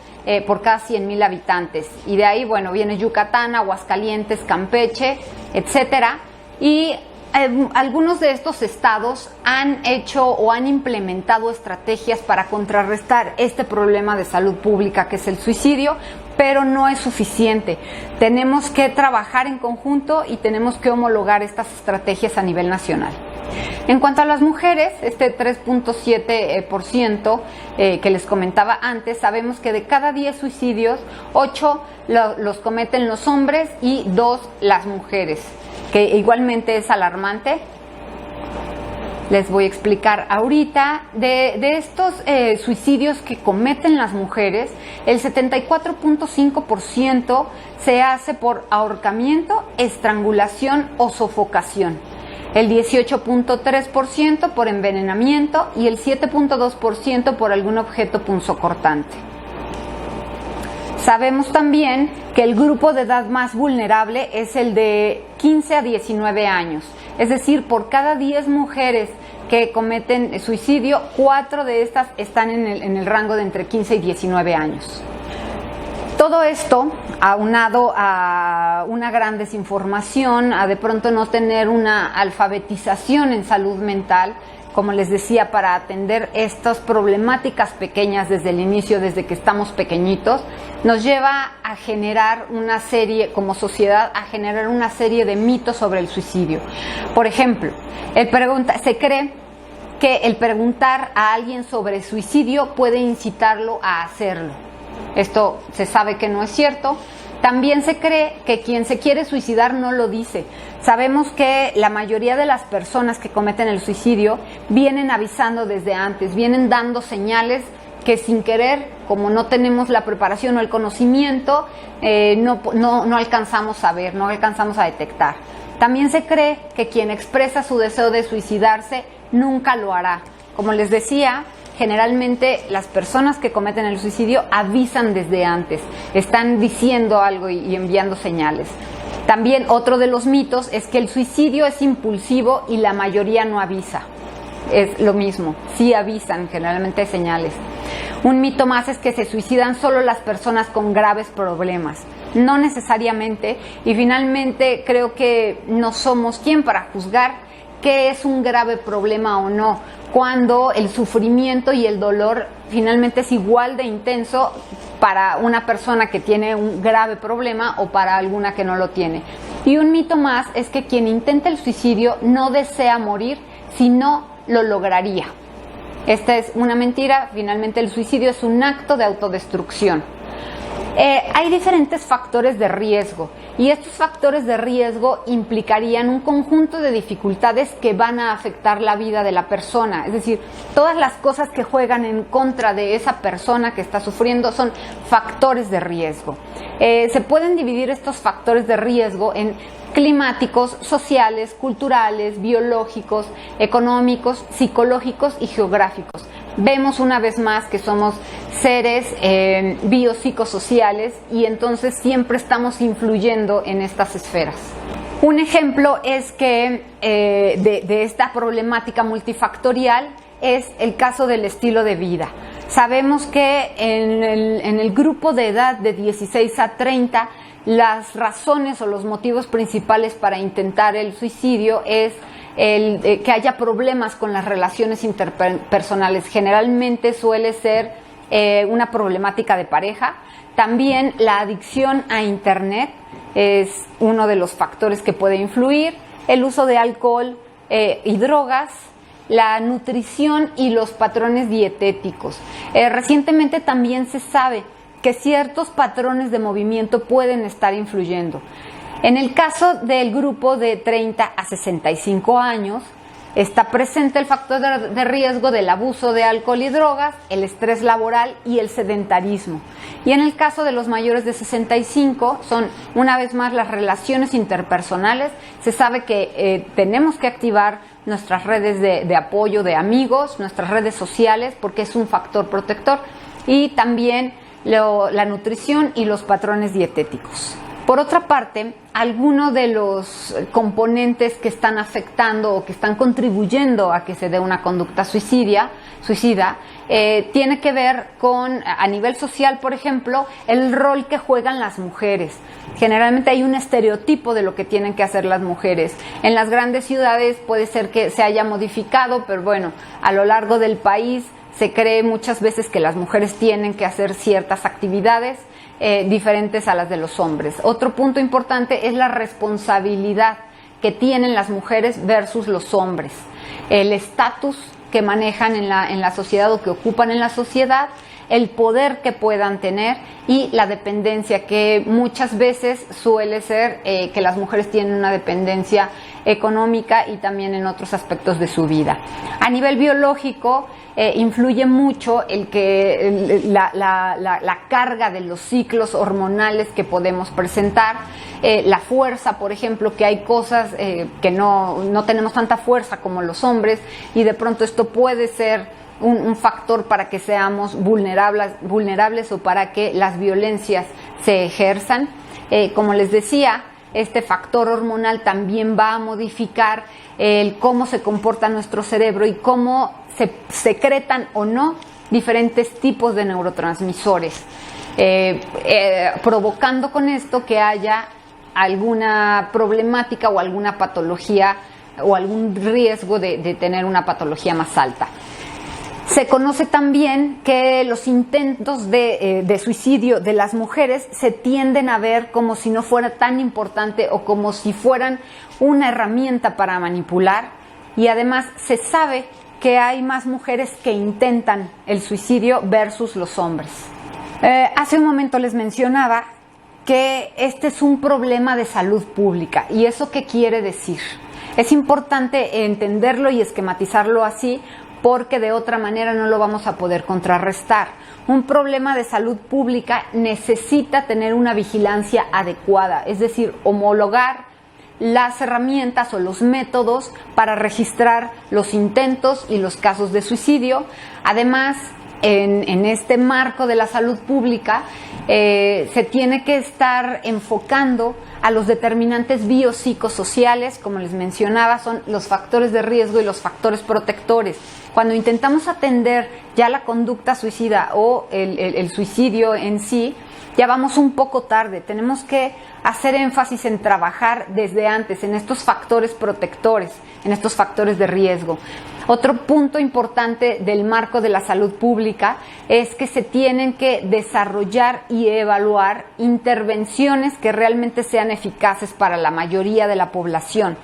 S10: por cada 100,000 habitantes, y de ahí, bueno, viene Yucatán, Aguascalientes, Campeche, etcétera, y algunos de estos estados han hecho o han implementado estrategias para contrarrestar este problema de salud pública que es el suicidio, pero no es suficiente. Tenemos que trabajar en conjunto y tenemos que homologar estas estrategias a nivel nacional. En cuanto a las mujeres, este 3.7% que les comentaba antes, sabemos que de cada 10 suicidios, 8 los cometen los hombres y 2 las mujeres, que igualmente es alarmante. Les voy a explicar ahorita de estos suicidios que cometen las mujeres, el 74.5% se hace por ahorcamiento, estrangulación o sofocación, el 18.3% por envenenamiento y el 7.2% por algún objeto punzocortante. Sabemos también que el grupo de edad más vulnerable es el de 15 a 19 años, es decir, por cada 10 mujeres que cometen suicidio, 4 de estas están en el rango de entre 15 y 19 años. Todo esto, aunado a una gran desinformación, a de pronto no tener una alfabetización en salud mental, como les decía, para atender estas problemáticas pequeñas desde el inicio, desde que estamos pequeñitos, nos lleva a generar una serie, como sociedad, a generar una serie de mitos sobre el suicidio. Por ejemplo, se cree que el preguntar a alguien sobre suicidio puede incitarlo a hacerlo. Esto se sabe que no es cierto. También se cree que quien se quiere suicidar no lo dice. Sabemos que la mayoría de las personas que cometen el suicidio vienen avisando desde antes, vienen dando señales que sin querer, como no tenemos la preparación o el conocimiento, no alcanzamos a ver, no alcanzamos a detectar. También se cree que quien expresa su deseo de suicidarse nunca lo hará. Como les decía, generalmente las personas que cometen el suicidio avisan desde antes, están diciendo algo y enviando señales. También otro de los mitos es que el suicidio es impulsivo y la mayoría no avisa. Es lo mismo, sí avisan, generalmente hay señales. Un mito más es que se suicidan solo las personas con graves problemas. No necesariamente, y finalmente creo que no somos quien para juzgar qué es un grave problema o no, cuando el sufrimiento y el dolor finalmente es igual de intenso para una persona que tiene un grave problema o para alguna que no lo tiene. Y un mito más es que quien intenta el suicidio no desea morir, sino lo lograría. Esta es una mentira. Finalmente el suicidio es un acto de autodestrucción. Hay diferentes factores de riesgo y estos factores de riesgo implicarían un conjunto de dificultades que van a afectar la vida de la persona. Es decir, todas las cosas que juegan en contra de esa persona que está sufriendo son factores de riesgo. Se pueden dividir estos factores de riesgo en climáticos, sociales, culturales, biológicos, económicos, psicológicos y geográficos. Vemos una vez más que somos seres biopsicosociales y entonces siempre estamos influyendo en estas esferas. Un ejemplo es que de esta problemática multifactorial es el caso del estilo de vida. Sabemos que en el grupo de edad de 16 a 30, las razones o los motivos principales para intentar el suicidio es que haya problemas con las relaciones interpersonales. Generalmente suele ser una problemática de pareja. También la adicción a Internet es uno de los factores que puede influir. El uso de alcohol y drogas, la nutrición y los patrones dietéticos. Recientemente también se sabe que ciertos patrones de movimiento pueden estar influyendo. En el caso del grupo de 30 a 65 años, está presente el factor de riesgo del abuso de alcohol y drogas, el estrés laboral y el sedentarismo. Y en el caso de los mayores de 65 son una vez más las relaciones interpersonales. Se sabe que tenemos que activar nuestras redes de apoyo de amigos, nuestras redes sociales, porque es un factor protector, y también la nutrición y los patrones dietéticos. Por otra parte, algunos de los componentes que están afectando o que están contribuyendo a que se dé una conducta suicida tiene que ver con, a nivel social, por ejemplo, el rol que juegan las mujeres. Generalmente hay un estereotipo de lo que tienen que hacer las mujeres. En las grandes ciudades puede ser que se haya modificado, pero bueno, a lo largo del país se cree muchas veces que las mujeres tienen que hacer ciertas actividades diferentes a las de los hombres. Otro punto importante es la responsabilidad que tienen las mujeres versus los hombres. El estatus que manejan en la sociedad o que ocupan en la sociedad, el poder que puedan tener y la dependencia, que muchas veces suele ser que las mujeres tienen una dependencia económica y también en otros aspectos de su vida. A nivel biológico, influye mucho la carga de los ciclos hormonales que podemos presentar, la fuerza, por ejemplo, que hay cosas que no tenemos tanta fuerza como los hombres, y de pronto esto puede ser un factor para que seamos vulnerables o para que las violencias se ejerzan. Como les decía, este factor hormonal también va a modificar cómo se comporta nuestro cerebro y cómo se secretan o no diferentes tipos de neurotransmisores, provocando con esto que haya alguna problemática o alguna patología o algún riesgo de tener una patología más alta. Se conoce también que los intentos de suicidio de las mujeres se tienden a ver como si no fuera tan importante o como si fueran una herramienta para manipular, y además se sabe que hay más mujeres que intentan el suicidio versus los hombres. Hace un momento les mencionaba que este es un problema de salud pública. ¿Y eso qué quiere decir? Es importante entenderlo y esquematizarlo así, porque de otra manera no lo vamos a poder contrarrestar. Un problema de salud pública necesita tener una vigilancia adecuada, es decir, homologar las herramientas o los métodos para registrar los intentos y los casos de suicidio. Además, en este marco de la salud pública se tiene que estar enfocando a los determinantes biopsicosociales, como les mencionaba, son los factores de riesgo y los factores protectores. Cuando intentamos atender ya la conducta suicida o el suicidio en sí, ya vamos un poco tarde. Tenemos que hacer énfasis en trabajar desde antes en estos factores protectores, en estos factores de riesgo. Otro punto importante del marco de la salud pública es que se tienen que desarrollar y evaluar intervenciones que realmente sean eficaces para la mayoría de la población.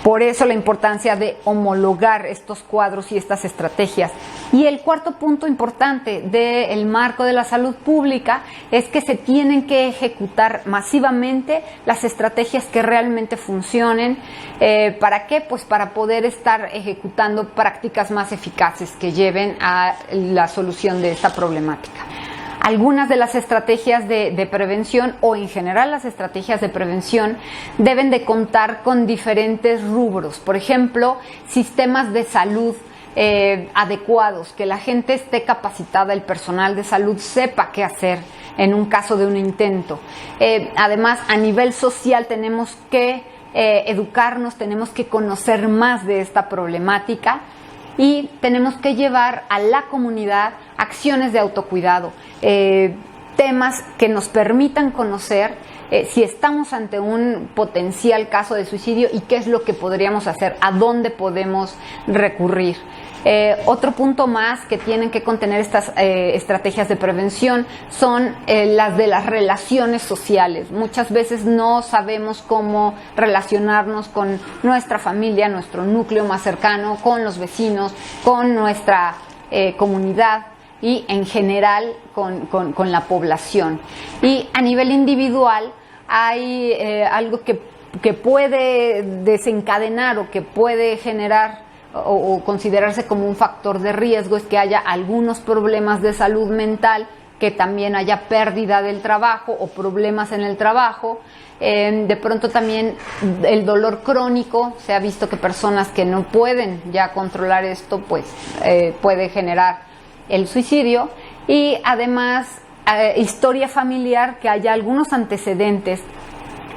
S10: Por eso la importancia de homologar estos cuadros y estas estrategias. Y el cuarto punto importante del marco de la salud pública es que se tienen que ejecutar masivamente las estrategias que realmente funcionen. ¿Para qué? Pues para poder estar ejecutando prácticas más eficaces que lleven a la solución de esta problemática. Algunas de las estrategias de prevención, o en general las estrategias de prevención, deben de contar con diferentes rubros. Por ejemplo, sistemas de salud adecuados, que la gente esté capacitada, el personal de salud sepa qué hacer en un caso de un intento. Además, a nivel social tenemos que educarnos, tenemos que conocer más de esta problemática. Y tenemos que llevar a la comunidad acciones de autocuidado, temas que nos permitan conocer si estamos ante un potencial caso de suicidio y qué es lo que podríamos hacer, a dónde podemos recurrir. Otro punto más que tienen que contener estas estrategias de prevención son las de las relaciones sociales. Muchas veces no sabemos cómo relacionarnos con nuestra familia, nuestro núcleo más cercano, con los vecinos, con nuestra comunidad y en general con la población. Y a nivel individual hay algo que puede desencadenar o que puede generar o considerarse como un factor de riesgo es que haya algunos problemas de salud mental, que también haya pérdida del trabajo o problemas en el trabajo. De pronto también el dolor crónico, se ha visto que personas que no pueden ya controlar esto, pues puede generar el suicidio. Y además historia familiar, que haya algunos antecedentes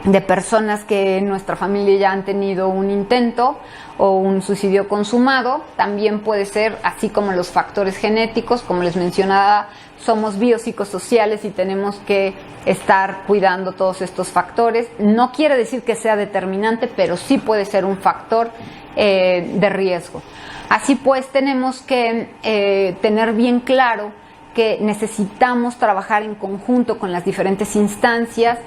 S10: de personas que en nuestra familia ya han tenido un intento o un suicidio consumado. También puede ser, así como los factores genéticos, como les mencionaba, somos biopsicosociales y tenemos que estar cuidando todos estos factores. No quiere decir que sea determinante, pero sí puede ser un factor de riesgo. Así pues, tenemos que tener bien claro que necesitamos trabajar en conjunto con las diferentes instancias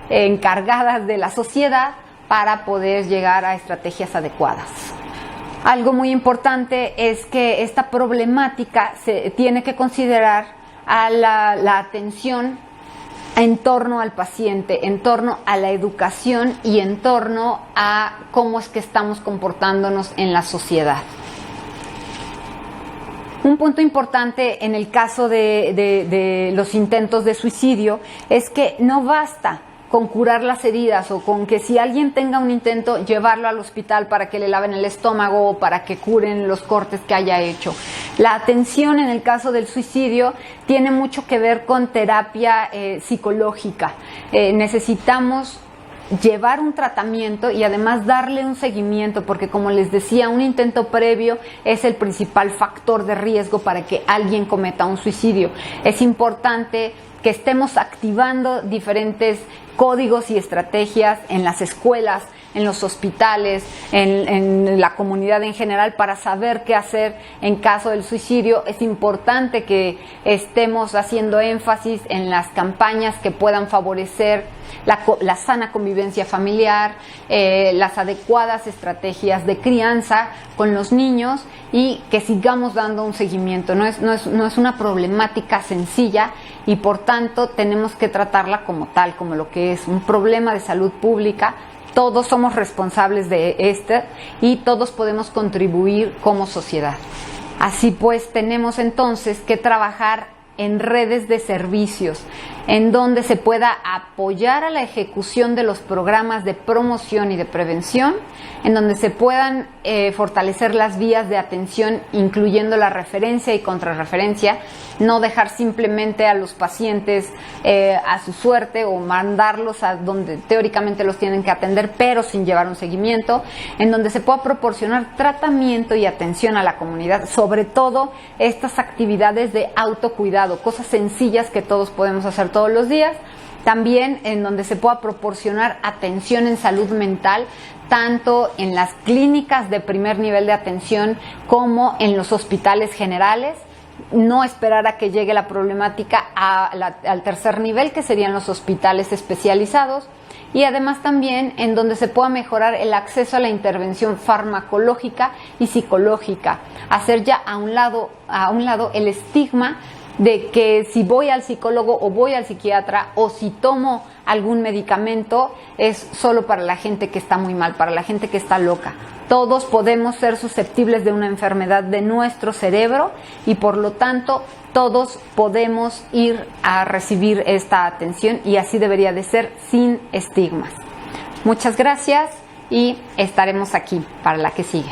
S10: encargadas de la sociedad para poder llegar a estrategias adecuadas. Algo muy importante es que esta problemática se tiene que considerar a la atención en torno al paciente, en torno a la educación y en torno a cómo es que estamos comportándonos en la sociedad. Un punto importante en el caso de los intentos de suicidio es que no basta con curar las heridas o con que si alguien tenga un intento, llevarlo al hospital para que le laven el estómago o para que curen los cortes que haya hecho. La atención en el caso del suicidio tiene mucho que ver con terapia psicológica. Necesitamos llevar un tratamiento y además darle un seguimiento, porque como les decía, un intento previo es el principal factor de riesgo para que alguien cometa un suicidio. Es importante que estemos activando diferentes códigos y estrategias en las escuelas, en los hospitales, en la comunidad en general, para saber qué hacer en caso del suicidio. Es importante que estemos haciendo énfasis en las campañas que puedan favorecer la sana convivencia familiar, las adecuadas estrategias de crianza con los niños, y que sigamos dando un seguimiento. No es una problemática sencilla y por tanto tenemos que tratarla como tal, como lo que es un problema de salud pública. Todos somos responsables de y todos podemos contribuir como sociedad. Así pues, tenemos entonces que trabajar en redes de servicios, en donde se pueda apoyar a la ejecución de los programas de promoción y de prevención, en donde se puedan fortalecer las vías de atención, incluyendo la referencia y contrarreferencia, no dejar simplemente a los pacientes a su suerte o mandarlos a donde teóricamente los tienen que atender, pero sin llevar un seguimiento, en donde se pueda proporcionar tratamiento y atención a la comunidad, sobre todo estas actividades de autocuidado, cosas sencillas que todos podemos hacer todos los días. También en donde se pueda proporcionar atención en salud mental, tanto en las clínicas de primer nivel de atención como en los hospitales generales. No esperar a que llegue la problemática al tercer nivel, que serían los hospitales especializados. Y además también en donde se pueda mejorar el acceso a la intervención farmacológica y psicológica. Hacer ya a un lado el estigma de que si voy al psicólogo o voy al psiquiatra o si tomo algún medicamento es solo para la gente que está muy mal, para la gente que está loca. Todos podemos ser susceptibles de una enfermedad de nuestro cerebro y por lo tanto todos podemos ir a recibir esta atención, y así debería de ser, sin estigmas. Muchas gracias y estaremos aquí para la que sigue.